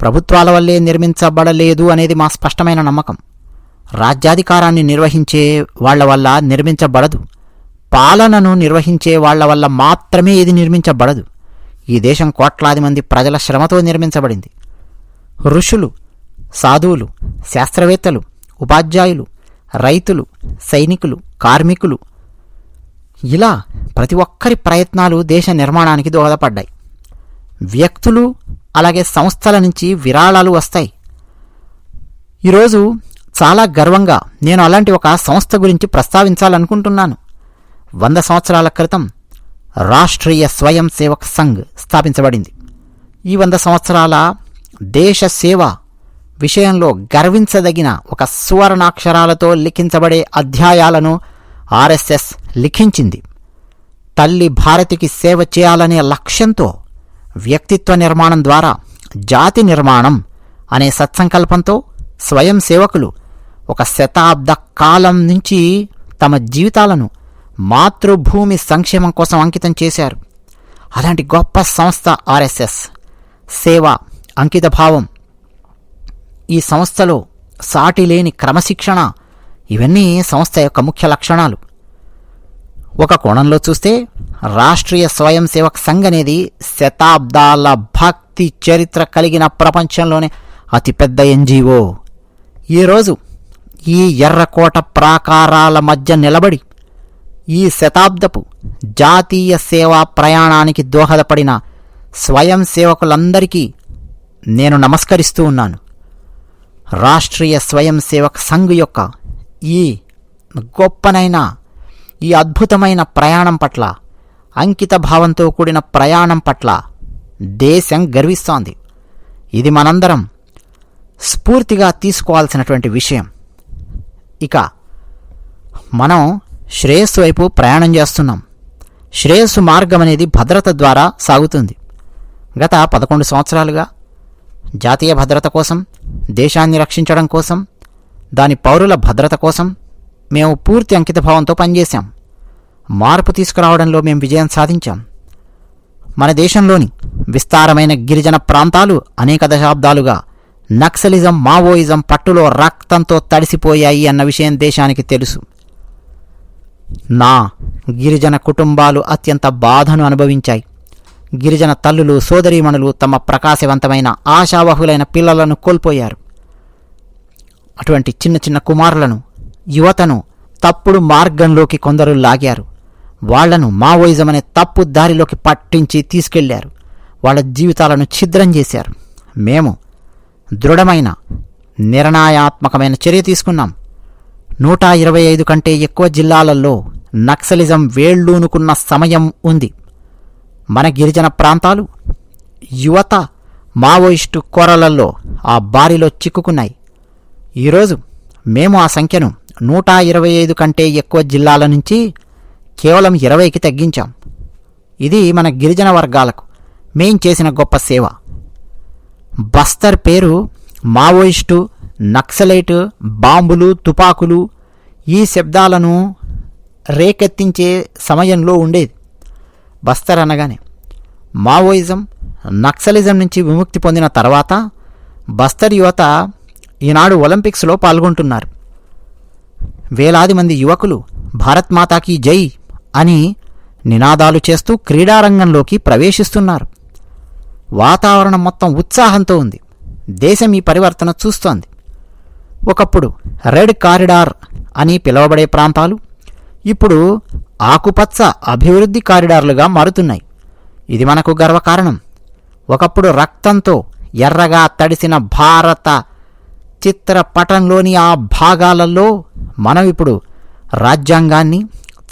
ప్రభుత్వాల వల్లే నిర్మించబడలేదు అనేది మా స్పష్టమైన నమ్మకం. రాజ్యాధికారాన్ని నిర్వహించే వాళ్ల వల్ల నిర్మించబడదు. పాలనను నిర్వహించే వాళ్ల వల్ల మాత్రమే ఇది నిర్మించబడదు. ఈ దేశం కోట్లాది మంది ప్రజల శ్రమతో నిర్మించబడింది. ఋషులు, సాధువులు, శాస్త్రవేత్తలు, ఉపాధ్యాయులు, రైతులు, సైనికులు, కార్మికులు, ఇలా ప్రతి ఒక్కరి ప్రయత్నాలు దేశ నిర్మాణానికి దోహదపడ్డాయి. వ్యక్తులు అలాగే సంస్థల నుంచి విరాళాలు వస్తాయి. ఈరోజు చాలా గర్వంగా నేను అలాంటి ఒక సంస్థ గురించి ప్రస్తావించాలనుకుంటున్నాను. 100 సంవత్సరాల క్రితం రాష్ట్రీయ స్వయం సేవక్ సంఘ్ స్థాపించబడింది. ఈ 100 సంవత్సరాల దేశ సేవ విషయంలో గర్వించదగిన ఒక సువర్ణాక్షరాలతో లిఖించబడే అధ్యాయాలను ఆర్ఎస్ఎస్ లిఖించింది. తల్లి భారతికి సేవ చేయాలనే లక్ష్యంతో వ్యక్తిత్వ నిర్మాణం ద్వారా జాతి నిర్మాణం అనే సత్సంకల్పంతో స్వయం సేవకులు ఒక శతాబ్ద కాలం నుంచి తమ జీవితాలను మాతృభూమి సంక్షేమం కోసం అంకితం చేశారు. అలాంటి గొప్ప సంస్థ ఆర్ఎస్ఎస్. సేవ, అంకితభావం, ఈ సంస్థలో సాటిలేని క్రమశిక్షణ, ఇవన్నీ సంస్థ యొక్క ముఖ్య లక్షణాలు. ఒక కోణంలో చూస్తే రాష్ట్రీయ స్వయం సేవక్ సంఘ్ అనేది శతాబ్దాల భక్తి చరిత్ర కలిగిన ప్రపంచంలోనే అతిపెద్ద ఎన్జిఓ. ఈరోజు ఈ ఎర్రకోట ప్రాకారాల మధ్య నిలబడి ఈ శతాబ్దపు జాతీయ సేవా ప్రయాణానికి దోహదపడిన స్వయం సేవకులందరికీ నేను నమస్కరిస్తూ ఉన్నాను. రాష్ట్రీయ స్వయం సేవక్ సంఘ్ యొక్క ఈ గొప్పనైన, ఈ అద్భుతమైన ప్రయాణం పట్ల, అంకిత భావంతో కూడిన ప్రయాణం పట్ల దేశం గర్విస్తోంది. ఇది మనందరం స్ఫూర్తిగా తీసుకోవాల్సినటువంటి విషయం. ఇక మనం శ్రేయస్సు వైపు ప్రయాణం చేస్తున్నాం. శ్రేయస్సు మార్గం అనేది భద్రత ద్వారా సాగుతుంది. గత 11 సంవత్సరాలుగా జాతీయ భద్రత కోసం, దేశాన్ని రక్షించడం కోసం, దాని పౌరుల భద్రత కోసం మేము పూర్తి అంకితభావంతో పనిచేశాం. మార్పు తీసుకురావడంలో మేము విజయం సాధించాం. మన దేశంలోని విస్తారమైన గిరిజన ప్రాంతాలు అనేక దశాబ్దాలుగా నక్సలిజం, మావోయిజం పట్టులో రక్తంతో తడిసిపోయాయి అన్న విషయం దేశానికి తెలుసు. నా గిరిజన కుటుంబాలు అత్యంత బాధను అనుభవించాయి. గిరిజన తల్లులు, సోదరీమణులు తమ ప్రకాశవంతమైన, ఆశావహులైన పిల్లలను కోల్పోయారు. అటువంటి చిన్న చిన్న కుమారులను, యువతను తప్పుడు మార్గంలోకి కొందరు లాగారు. వాళ్లను మావోయిజం అనే తప్పు దారిలోకి పట్టించి తీసుకెళ్లారు. వాళ్ళ జీవితాలను ఛిద్రం చేశారు. మేము దృఢమైన, నిర్ణయాత్మకమైన చర్య తీసుకున్నాం. 125 కంటే ఎక్కువ జిల్లాలలో నక్సలిజం వేళ్లూనుకున్న సమయం ఉంది. మన గిరిజన ప్రాంతాలు, యువత మావోయిస్టు కోరలలో ఆ బారిలో చిక్కుకున్నాయి. ఈరోజు మేము ఆ సంఖ్యను 125 కంటే ఎక్కువ జిల్లాల నుంచి కేవలం 20కి తగ్గించాం. ఇది మన గిరిజన వర్గాలకు మేం చేసిన గొప్ప సేవ. బస్తర్ పేరు మావోయిస్టు, నక్సలైట్, బాంబులు, తుపాకులు ఈ శబ్దాలను రేకెత్తించే సమయంలో ఉండేది. బస్తర్ అనగానే మావోయిజం, నక్సలిజం నుంచి విముక్తి పొందిన తర్వాత బస్తర్ యువత ఈనాడు ఒలింపిక్స్లో పాల్గొంటున్నారు. వేలాది మంది యువకులు భారత్ మాతాకి జై అని నినాదాలు చేస్తూ క్రీడారంగంలోకి ప్రవేశిస్తున్నారు. వాతావరణం మొత్తం ఉత్సాహంతో ఉంది. దేశం ఈ పరివర్తన చూస్తోంది. ఒకప్పుడు రెడ్ కారిడార్ అని పిలువబడే ప్రాంతాలు ఇప్పుడు ఆకుపచ్చ అభివృద్ధి కారిడార్లుగా మారుతున్నాయి. ఇది మనకు గర్వకారణం. ఒకప్పుడు రక్తంతో ఎర్రగా తడిసిన భారత చిత్రపటంలోని ఆ భాగాలలో మనం ఇప్పుడు రాజ్యాంగాన్ని,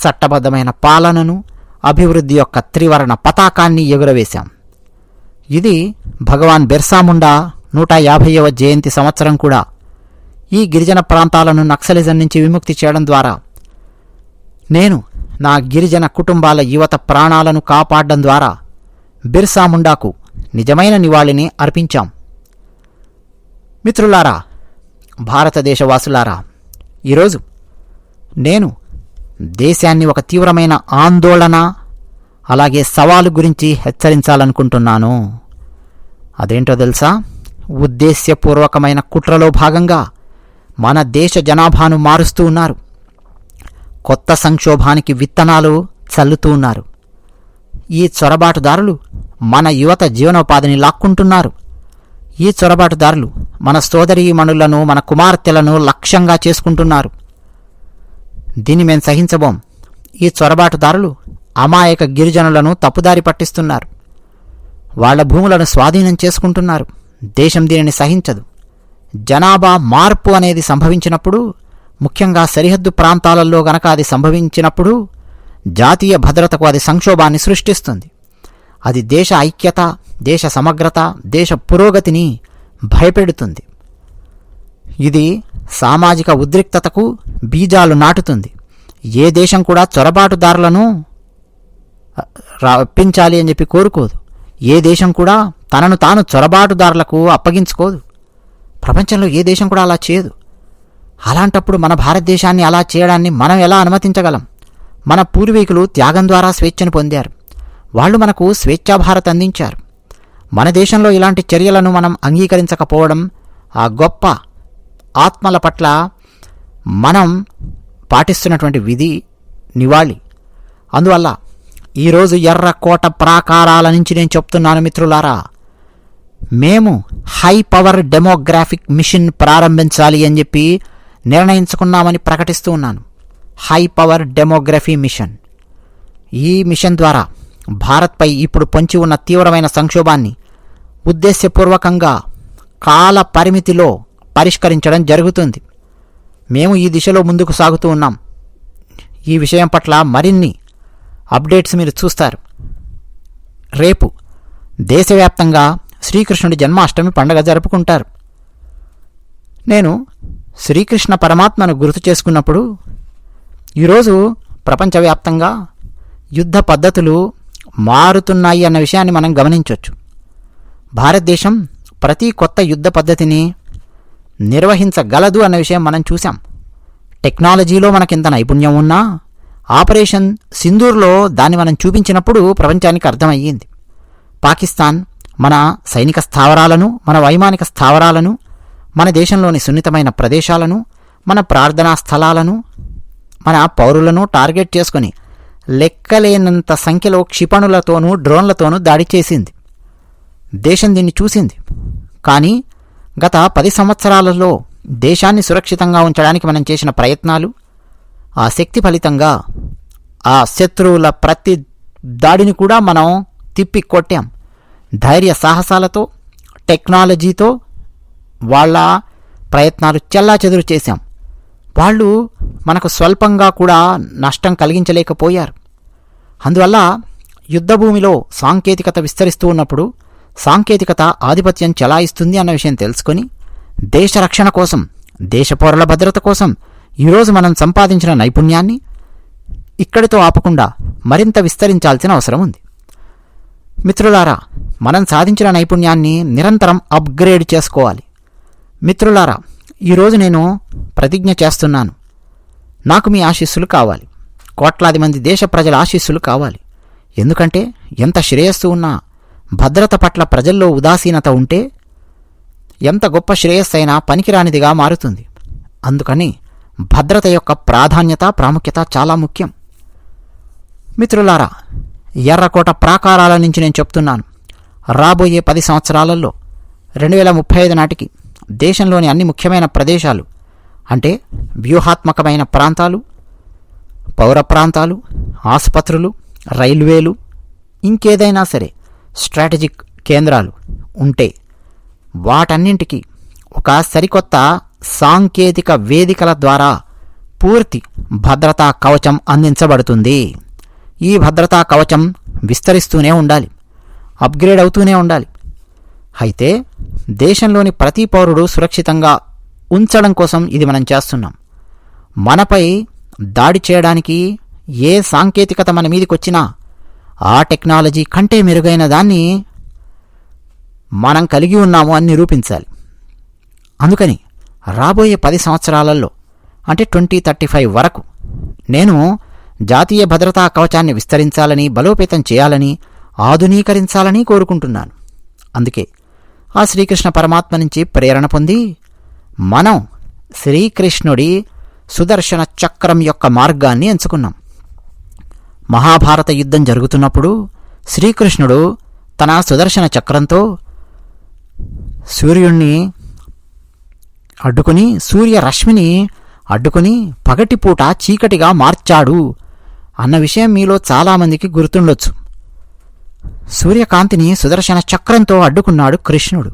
చట్టబద్ధమైన పాలనను, అభివృద్ధి యొక్క త్రివర్ణ పతాకాన్ని ఎగురవేశాం. ఇది భగవాన్ బిర్సా ముండా 150వ జయంతి సంవత్సరం కూడా. ఈ గిరిజన ప్రాంతాలను నక్సలిజం నుంచి విముక్తి చేయడం ద్వారా నేను నా గిరిజన కుటుంబాల యువత ప్రాణాలను కాపాడడం ద్వారా బిర్సా ముండాకు నిజమైన నివాళిని అర్పించాం. మిత్రులారా, భారతదేశవాసులారా, ఈరోజు నేను దేశాన్ని ఒక తీవ్రమైన ఆందోళన అలాగే సవాలు గురించి హెచ్చరించాలనుకుంటున్నాను. అదేంటో తెలుసా? ఉద్దేశ్యపూర్వకమైన కుట్రలో భాగంగా మన దేశ జనాభాను మారుస్తూ ఉన్నారు. కొత్త సంక్షోభానికి విత్తనాలు చల్లుతూ ఉన్నారు. ఈ చొరబాటుదారులు మన యువత జీవనోపాధిని లాక్కుంటున్నారు. ఈ చొరబాటుదారులు మన సోదరీమణులను, మన కుమార్తెలను లక్ష్యంగా చేసుకుంటున్నారు. దీన్ని మేం సహించబోం. ఈ చొరబాటుదారులు అమాయక గిరిజనులను తప్పుదారి పట్టిస్తున్నారు. వాళ్ల భూములను స్వాధీనం చేసుకుంటున్నారు. దేశం దీనిని సహించదు. జనాభా మార్పు అనేది సంభవించినప్పుడు, ముఖ్యంగా సరిహద్దు ప్రాంతాలలో గనక అది సంభవించినప్పుడు జాతీయ భద్రతకు అది సంక్షోభాన్ని సృష్టిస్తుంది. అది దేశ ఐక్యత, దేశ సమగ్రత, దేశ పురోగతిని భయపెడుతుంది. ఇది సామాజిక ఉద్రిక్తతకు బీజాలు నాటుతుంది. ఏ దేశం కూడా చొరబాటుదారులను రప్పించాలి అని చెప్పి కోరుకోదు. ఏ దేశం కూడా తనను తాను చొరబాటుదారులకు అప్పగించుకోదు. ప్రపంచంలో ఏ దేశం కూడా అలా చేయదు. అలాంటప్పుడు మన భారతదేశాన్ని అలా చేయడాన్ని మనం ఎలా అనుమతించగలం? మన పూర్వీకులు త్యాగం ద్వారా స్వేచ్ఛను పొందారు. వాళ్ళు మనకు స్వేచ్ఛా భారత్ అందించారు. మన దేశంలో ఇలాంటి చర్యలను మనం అంగీకరించకపోవడం ఆ గొప్ప ఆత్మల పట్ల మనం పాటిస్తున్నటువంటి విధి నివాళి. అందువల్ల ఈరోజు ఎర్రకోట ప్రాకారాల నుంచి నేను చెప్తున్నాను మిత్రులారా, మేము హై పవర్ డెమోగ్రాఫిక్ మిషన్ ప్రారంభించాలి అని చెప్పి నిర్ణయించుకున్నామని ప్రకటిస్తూ ఉన్నాను. High power demography mission. ఈ మిషన్ ద్వారా భారత్పై ఇప్పుడు పొంచి ఉన్న తీవ్రమైన సంక్షోభాన్ని ఉద్దేశ్యపూర్వకంగా కాల పరిమితిలో పరిష్కరించడం జరుగుతుంది. మేము ఈ దిశలో ముందుకు సాగుతూ ఉన్నాం. ఈ విషయం పట్ల మరిన్ని అప్డేట్స్ మీరు చూస్తారు. రేపు దేశవ్యాప్తంగా శ్రీకృష్ణుడి జన్మాష్టమి పండుగ జరుపుకుంటారు. నేను శ్రీకృష్ణ పరమాత్మను గుర్తు చేసుకున్నప్పుడు ఈరోజు ప్రపంచవ్యాప్తంగా యుద్ధ పద్ధతులు మారుతున్నాయి అన్న విషయాన్ని మనం గమనించవచ్చు. భారతదేశం ప్రతి కొత్త యుద్ధ పద్ధతిని నిర్వహించగలదు అన్న విషయం మనం చూసాం. టెక్నాలజీలో మనకింత నైపుణ్యం ఉన్నా ఆపరేషన్ సింధూర్లో దాన్ని మనం చూపించినప్పుడు ప్రపంచానికి అర్థమయ్యింది. పాకిస్తాన్ మన సైనిక స్థావరాలను, మన వైమానిక స్థావరాలను, మన దేశంలోని సున్నితమైన ప్రదేశాలను, మన ప్రార్థనా స్థలాలను, మన పౌరులను టార్గెట్ చేసుకుని లెక్కలేనంత సంఖ్యలో క్షిపణులతోనూ డ్రోన్లతోనూ దాడి చేసింది. దేశం దీన్ని చూసింది. కానీ గత 10 సంవత్సరాలలో దేశాన్ని సురక్షితంగా ఉంచడానికి మనం చేసిన ప్రయత్నాలు, ఆ శక్తి ఫలితంగా ఆ శత్రువుల ప్రతి దాడిని కూడా మనం తిప్పి కొట్టాం. ధైర్య సాహసాలతో, టెక్నాలజీతో వాళ్ళ ప్రయత్నాలు చెల్లాచెదురు చేశాం. వాళ్ళు మనకు స్వల్పంగా కూడా నష్టం కలిగించలేకపోయారు. అందువల్ల యుద్ధభూమిలో సాంకేతికత విస్తరిస్తూ ఉన్నప్పుడు సాంకేతికత ఆధిపత్యం చెలాయిస్తుంది అన్న విషయం తెలుసుకొని దేశ రక్షణ కోసం దేశ పౌరుల భద్రత కోసం ఈరోజు మనం సంపాదించిన నైపుణ్యాన్ని ఇక్కడితో ఆపకుండా మరింత విస్తరించాల్సిన అవసరం ఉంది. మిత్రులారా, మనం సాధించిన నైపుణ్యాన్ని నిరంతరం అప్గ్రేడ్ చేసుకోవాలి. మిత్రులారా, ఈరోజు నేను ప్రతిజ్ఞ చేస్తున్నాను. నాకు మీ ఆశీస్సులు కావాలి. కోట్లాది మంది దేశ ప్రజల ఆశీస్సులు కావాలి. ఎందుకంటే ఎంత శ్రేయస్సు ఉన్నా భద్రత పట్ల ప్రజల్లో ఉదాసీనత ఉంటే ఎంత గొప్ప శ్రేయస్సు అయినా పనికిరానిదిగా మారుతుంది. అందుకని భద్రత యొక్క ప్రాధాన్యత, ప్రాముఖ్యత చాలా ముఖ్యం. మిత్రులారా, ఎర్రకోట ప్రాకారాల నుంచి నేను చెప్తున్నాను. రాబోయే 10 సంవత్సరాలలో 2035 నాటికి దేశంలోని అన్ని ముఖ్యమైన ప్రదేశాలు అంటే వ్యూహాత్మకమైన ప్రాంతాలు, పౌర ప్రాంతాలు, ఆసుపత్రులు, రైల్వేలు, ఇంకేదైనా సరే స్ట్రాటజిక్ కేంద్రాలు ఉంటే వాటన్నింటికీ ఒక సరికొత్త సాంకేతిక వేదికల ద్వారా పూర్తి భద్రతా కవచం అందించబడుతుంది. ఈ భద్రతా కవచం విస్తరిస్తూనే ఉండాలి, అప్గ్రేడ్ అవుతూనే ఉండాలి. అయితే దేశంలోని ప్రతి పౌరుడు సురక్షితంగా ఉంచడం కోసం ఇది మనం చేస్తున్నాం. మనపై దాడి చేయడానికి ఏ సాంకేతికత మన మీదకొచ్చినా ఆ టెక్నాలజీ కంటే మెరుగైన దాన్ని మనం కలిగి ఉన్నాము అని నిరూపించాలి. అందుకని రాబోయే 10 సంవత్సరాలలో అంటే 2035 వరకు నేను జాతీయ భద్రతా కవచాన్ని విస్తరించాలని, బలోపేతం చేయాలని, ఆధునీకరించాలని కోరుకుంటున్నాను. అందుకే ఆ శ్రీకృష్ణ పరమాత్మ నుంచి ప్రేరణ పొంది మనం శ్రీకృష్ణుడి సుదర్శన చక్రం యొక్క మార్గాన్ని ఎంచుకున్నాం. మహాభారత యుద్ధం జరుగుతున్నప్పుడు శ్రీకృష్ణుడు తన సుదర్శన చక్రంతో సూర్యుణ్ణి అడ్డుకుని, సూర్యరశ్మిని అడ్డుకుని పగటిపూట చీకటిగా మార్చాడు అన్న విషయం మీలో చాలామందికి గుర్తుండొచ్చు. సూర్యకాంతిని సుదర్శన చక్రంతో అడ్డుకున్నాడు కృష్ణుడు.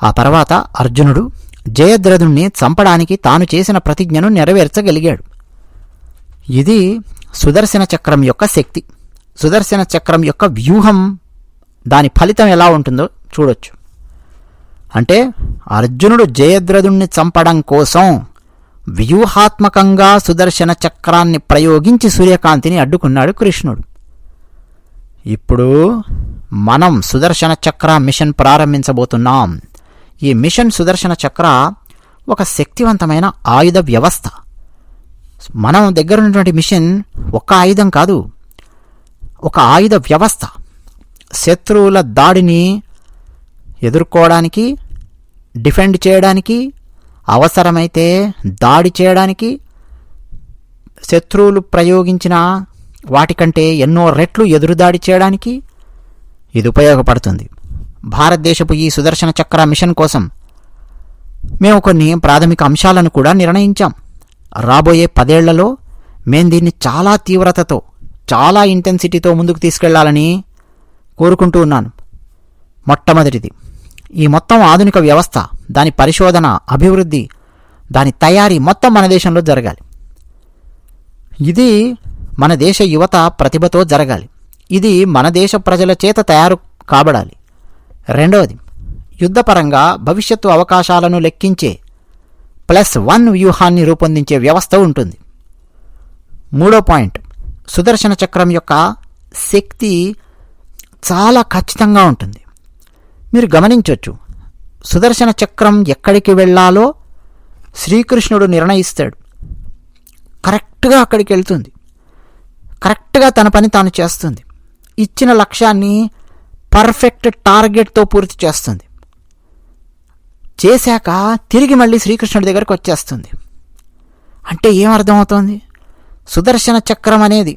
ఆ తర్వాత అర్జునుడు జయద్రథుణ్ణి చంపడానికి తాను చేసిన ప్రతిజ్ఞను నెరవేర్చగలిగాడు. ఇది సుదర్శన చక్రం యొక్క శక్తి. సుదర్శన చక్రం యొక్క వ్యూహం, దాని ఫలితం ఎలా ఉంటుందో చూడొచ్చు. అంటే అర్జునుడు జయద్రథుణ్ణి చంపడం కోసం వ్యూహాత్మకంగా సుదర్శన చక్రాన్ని ప్రయోగించి సూర్యకాంతిని అడ్డుకున్నాడు కృష్ణుడు. ఇప్పుడు మనం సుదర్శన చక్ర మిషన్ ప్రారంభించబోతున్నాం. ఈ మిషన్ సుదర్శన చక్ర ఒక శక్తివంతమైన ఆయుధ వ్యవస్థ. మనం దగ్గర ఉన్నటువంటి మిషన్ ఒక్క ఆయుధం కాదు, ఒక ఆయుధ వ్యవస్థ. శత్రువుల దాడిని ఎదుర్కోవడానికి, డిఫెండ్ చేయడానికి, అవసరమైతే దాడి చేయడానికి, శత్రువులు ప్రయోగించిన వాటికంటే ఎన్నో రెట్లు ఎదురుదాడి చేయడానికి ఇది ఉపయోగపడుతుంది. భారతదేశపు ఈ సుదర్శన చక్ర మిషన్ కోసం మేము కొన్ని ప్రాథమిక అంశాలను కూడా నిర్ణయించాం. రాబోయే 10 ఏళ్లలో మేము దీన్ని చాలా తీవ్రతతో, చాలా ఇంటెన్సిటీతో ముందుకు తీసుకెళ్లాలని కోరుకుంటూ ఉన్నాను. మొట్టమొదటిది, ఈ మొత్తం ఆధునిక వ్యవస్థ, దాని పరిశోధన, అభివృద్ధి, దాని తయారీ మొత్తం మన దేశంలో జరగాలి. ఇది మన దేశ యువత ప్రతిభతో జరగాలి. ఇది మన దేశ ప్రజల చేత తయారు కాబడాలి. రెండవది, యుద్ధపరంగా భవిష్యత్తు అవకాశాలను లెక్కించే +1 వ్యూహాన్ని రూపొందించే వ్యవస్థ ఉంటుంది. మూడో పాయింట్, సుదర్శన చక్రం యొక్క శక్తి చాలా ఖచ్చితంగా ఉంటుంది. మీరు గమనించవచ్చు, సుదర్శన చక్రం ఎక్కడికి వెళ్ళాలో శ్రీకృష్ణుడు నిర్ణయిస్తాడు. కరెక్ట్గా అక్కడికి వెళ్తుంది, కరెక్ట్గా తన పని తాను చేస్తుంది. ఇచ్చిన లక్ష్యాన్ని పర్ఫెక్ట్ టార్గెట్తో పూర్తి చేస్తుంది. చేశాక తిరిగి మళ్ళీ శ్రీకృష్ణుడి దగ్గరికి వచ్చేస్తుంది. అంటే ఏమర్థమవుతోంది? సుదర్శన చక్రం అనేది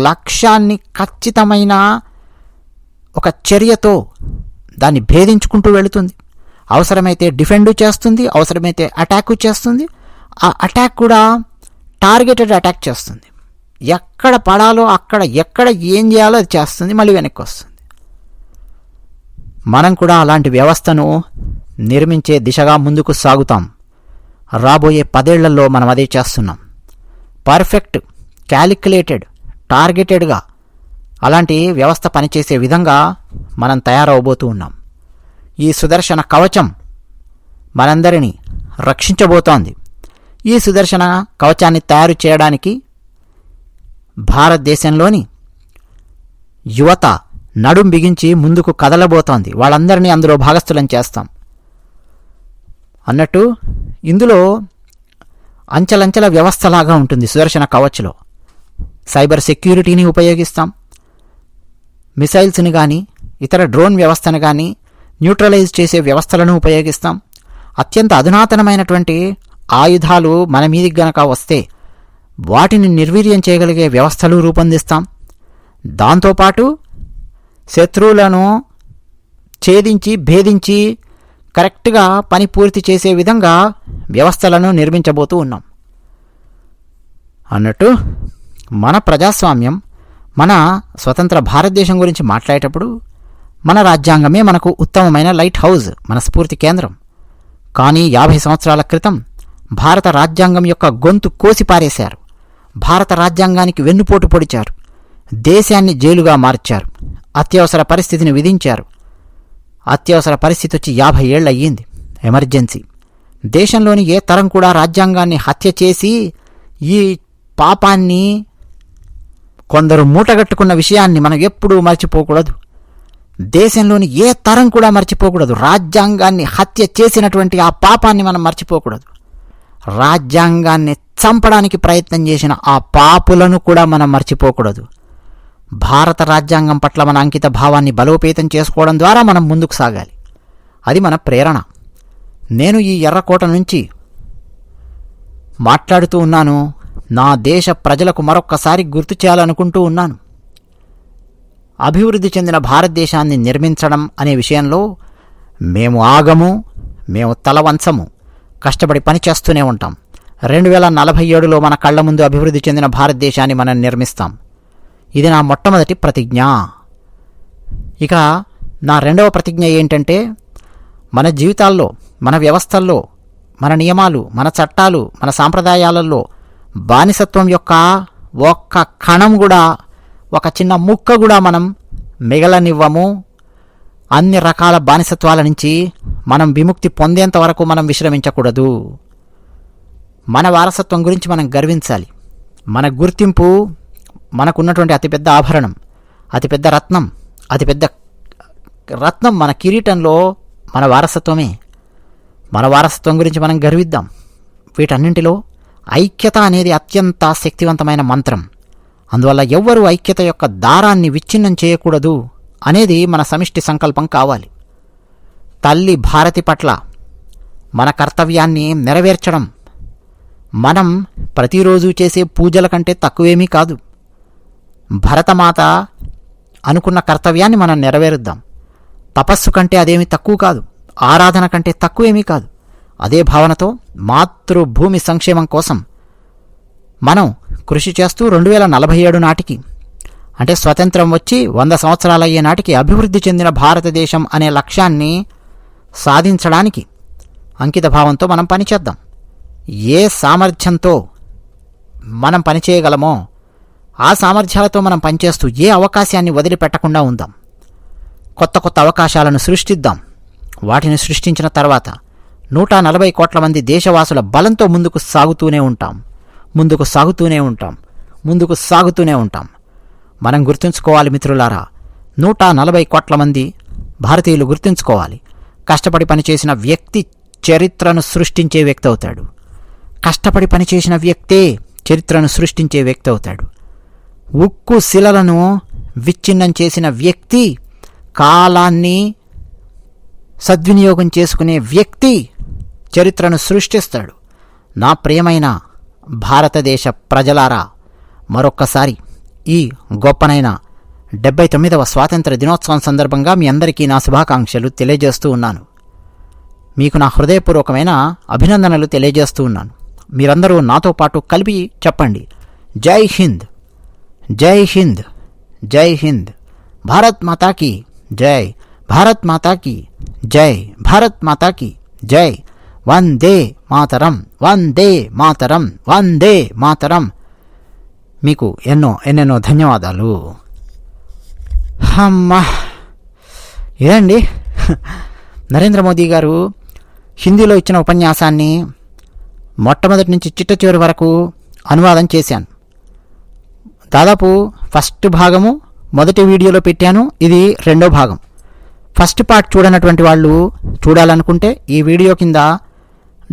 లక్ష్యాన్ని ఖచ్చితమైన ఒక చర్యతో దాన్ని భేదించుకుంటూ వెళుతుంది. అవసరమైతే డిఫెండ్ చేస్తుంది, అవసరమైతే అటాక్ చేస్తుంది. ఆ అటాక్ కూడా టార్గెటెడ్ అటాక్ చేస్తుంది. ఎక్కడ పడాలో అక్కడ, ఎక్కడ ఏం చేయాలో అది చేస్తుంది, మళ్ళీ వెనక్కి వస్తుంది. మనం కూడా అలాంటి వ్యవస్థను నిర్మించే దిశగా ముందుకు సాగుతాం. రాబోయే 10 ఏళ్లలో మనం అదే చేస్తున్నాం. పర్ఫెక్ట్, క్యాలిక్యులేటెడ్, టార్గెటెడ్గా అలాంటి వ్యవస్థ పనిచేసే విధంగా మనం తయారవబోతూ ఉన్నాం. ఈ సుదర్శన కవచం మనందరినీ రక్షించబోతోంది. ఈ సుదర్శన కవచాన్ని తయారు చేయడానికి భారతదేశంలోని యువత నడుం బిగించి ముందుకు కదలబోతోంది. వాళ్ళందరినీ అందులో భాగస్థులను చేస్తాం అన్నట్టు ఇందులో అంచెలంచెల వ్యవస్థలాగా ఉంటుంది. సుదర్శన కవచ్లో సైబర్ సెక్యూరిటీని ఉపయోగిస్తాం, మిసైల్స్ని కానీ ఇతర డ్రోన్ వ్యవస్థను కానీ న్యూట్రలైజ్ చేసే వ్యవస్థలను ఉపయోగిస్తాం. అత్యంత అధునాతనమైనటువంటి ఆయుధాలు మన మీదికి గనక వస్తే వాటిని నిర్వీర్యం చేయగలిగే వ్యవస్థలు రూపొందిస్తాం. దాంతోపాటు శత్రువులను ఛేదించి భేదించి కరెక్ట్గా పని పూర్తి చేసే విధంగా వ్యవస్థలను నిర్మించబోతూ ఉన్నాం అన్నట్టు మన ప్రజాస్వామ్యం, మన స్వతంత్ర భారతదేశం గురించి మాట్లాడేటప్పుడు మన రాజ్యాంగమే మనకు ఉత్తమమైన లైట్ హౌజ్, మన స్ఫూర్తి కేంద్రం. కానీ 50 సంవత్సరాల క్రితం భారత రాజ్యాంగం యొక్క గొంతు కోసి పారేశారు. భారత రాజ్యాంగానికి వెన్నుపోటు పొడిచారు. దేశాన్ని జైలుగా మార్చారు. అత్యవసర పరిస్థితిని విధించారు. అత్యవసర పరిస్థితి వచ్చి 50 ఏళ్ళు అయ్యింది. ఎమర్జెన్సీ. దేశంలోని ఏ తరం కూడా రాజ్యాంగాన్ని హత్య చేసి ఈ పాపాన్ని కొందరు మూటగట్టుకున్న విషయాన్ని మనం ఎప్పుడూ మర్చిపోకూడదు. దేశంలోని ఏ తరం కూడా మర్చిపోకూడదు. రాజ్యాంగాన్ని హత్య చేసినటువంటి ఆ పాపాన్ని మనం మర్చిపోకూడదు. రాజ్యాంగాన్ని చంపడానికి ప్రయత్నం చేసిన ఆ పాపులను కూడా మనం మర్చిపోకూడదు. భారత రాజ్యాంగం పట్ల మన అంకిత భావాన్ని బలోపేతం చేసుకోవడం ద్వారా మనం ముందుకు సాగాలి. అది మన ప్రేరణ. నేను ఈ ఎర్రకోట నుంచి మాట్లాడుతూ ఉన్నాను. నా దేశ ప్రజలకు మరొక్కసారి గుర్తు చేయాలనుకుంటూ ఉన్నాను. అభివృద్ధి చెందిన భారతదేశాన్ని నిర్మించడం అనే విషయంలో మేము ఆగము, మేము తలవంచము, కష్టపడి పనిచేస్తూనే ఉంటాం. 2047లో మన కళ్ల ముందు అభివృద్ధి చెందిన భారతదేశాన్ని మనం నిర్మిస్తాం. ఇది నా మొట్టమొదటి ప్రతిజ్ఞ. ఇక నా రెండవ ప్రతిజ్ఞ ఏంటంటే, మన జీవితాల్లో, మన వ్యవస్థల్లో, మన నియమాలు, మన చట్టాలు, మన సాంప్రదాయాలలో బానిసత్వం యొక్క ఒక్క కణం కూడా, ఒక చిన్న ముక్క కూడా మనం మిగలనివ్వము. అన్ని రకాల బానిసత్వాల నుంచి మనం విముక్తి పొందేంత వరకు మనం విశ్రమించకూడదు. మన వారసత్వం గురించి మనం గర్వించాలి. మన గుర్తింపు మనకున్నటువంటి అతిపెద్ద ఆభరణం, అతిపెద్ద రత్నం, అతిపెద్ద రత్నం మన కిరీటంలో మన వారసత్వమే. మన వారసత్వం గురించి మనం గర్విద్దాం. వీటన్నింటిలో ఐక్యత అనేది అత్యంత శక్తివంతమైన మంత్రం. అందువల్ల ఎవ్వరూ ఐక్యత యొక్క దారాన్ని విచ్ఛిన్నం చేయకూడదు అనేది మన సమిష్టి సంకల్పం కావాలి. తల్లి భారతి పట్ల మన కర్తవ్యాన్ని నెరవేర్చడం మనం ప్రతిరోజు చేసే పూజల కంటే తక్కువేమీ కాదు. భరతమాత అనుకున్న కర్తవ్యాన్ని మనం నెరవేరుద్దాం. తపస్సు కంటే అదేమీ తక్కువ కాదు. ఆరాధన కంటే తక్కువేమీ కాదు. అదే భావనతో మాతృభూమి సంక్షేమం కోసం మనం కృషి చేస్తూ 2047 నాటికి, అంటే స్వతంత్రం వచ్చి 100 సంవత్సరాలయ్యే నాటికి అభివృద్ధి చెందిన భారతదేశం అనే లక్ష్యాన్ని సాధించడానికి అంకిత భావంతో మనం పనిచేద్దాం. ఏ సామర్థ్యంతో మనం పనిచేయగలమో ఆ సామర్థ్యాలతో మనం పనిచేస్తూ ఏ అవకాశాన్ని వదిలిపెట్టకుండా ఉందాం. కొత్త కొత్త అవకాశాలను సృష్టిద్దాం. వాటిని సృష్టించిన తర్వాత 140 కోట్ల మంది దేశవాసుల బలంతో ముందుకు సాగుతూనే ఉంటాం. ముందుకు సాగుతూనే ఉంటాం. ముందుకు సాగుతూనే ఉంటాం. మనం గుర్తుంచుకోవాలి మిత్రులారా, 140 కోట్ల మంది భారతీయులు గుర్తుంచుకోవాలి. కష్టపడి పనిచేసిన వ్యక్తి చరిత్రను సృష్టించే వ్యక్తి అవుతాడు. కష్టపడి పనిచేసిన వ్యక్తే చరిత్రను సృష్టించే వ్యక్తి అవుతాడు. ఉక్కు శిలలను విచ్ఛిన్నం చేసిన వ్యక్తి, కాలాన్ని సద్వినియోగం చేసుకునే వ్యక్తి చరిత్రను సృష్టిస్తాడు. నా ప్రియమైన భారతదేశ ప్రజలారా, మరొక్కసారి ఈ గొప్పనైన 79వ స్వాతంత్ర దినోత్సవం సందర్భంగా మీ అందరికీ నా శుభాకాంక్షలు తెలియజేస్తూ ఉన్నాను. మీకు నా హృదయపూర్వకమైన అభినందనలు తెలియజేస్తూ ఉన్నాను. మీరందరూ నాతో పాటు కలిపి చెప్పండి, జై హింద్, జై హింద్, జై హింద్, భారత్ మాతాకి జై, భారత్ మాతాకి జై, భారత్ మాతాకి జై, వందే మాతరం, వందే మాతరం, వందే మాతరం. మీకు ఎన్నెన్నో ధన్యవాదాలు. అమ్మా, ఇదండి నరేంద్ర మోదీ గారు హిందీలో ఇచ్చిన ఉపన్యాసాన్ని మొట్టమొదటి నుంచి చిట్ట చివరి వరకు అనువాదం చేశాను. దాదాపు ఫస్ట్ భాగము మొదటి వీడియోలో పెట్టాను, ఇది రెండో భాగం. ఫస్ట్ పార్ట్ చూడనటువంటి వాళ్ళు చూడాలనుకుంటే ఈ వీడియో కింద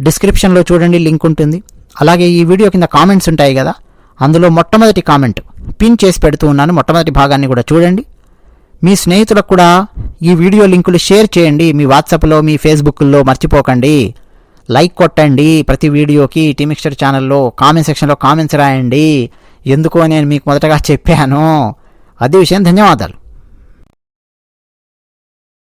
డిస్క్రిప్షన్లో చూడండి, లింక్ ఉంటుంది. అలాగే ఈ వీడియో కింద కామెంట్స్ ఉంటాయి కదా, అందులో మొట్టమొదటి కామెంట్ పిన్ చేసి పెడుతూ ఉన్నాను. మొట్టమొదటి భాగాన్ని కూడా చూడండి. మీ స్నేహితులకు కూడా ఈ వీడియో లింకులు షేర్ చేయండి, మీ వాట్సాప్లో, మీ ఫేస్బుక్లో మర్చిపోకండి. లైక్ కొట్టండి ప్రతి వీడియోకి. టీ మిక్స్చర్ ఛానల్లో కామెంట్ సెక్షన్లో కామెంట్స్ రాయండి. ఎందుకో నేను మీకు మొదటగా చెప్పాను. అదే విషయం. ధన్యవాదాలు.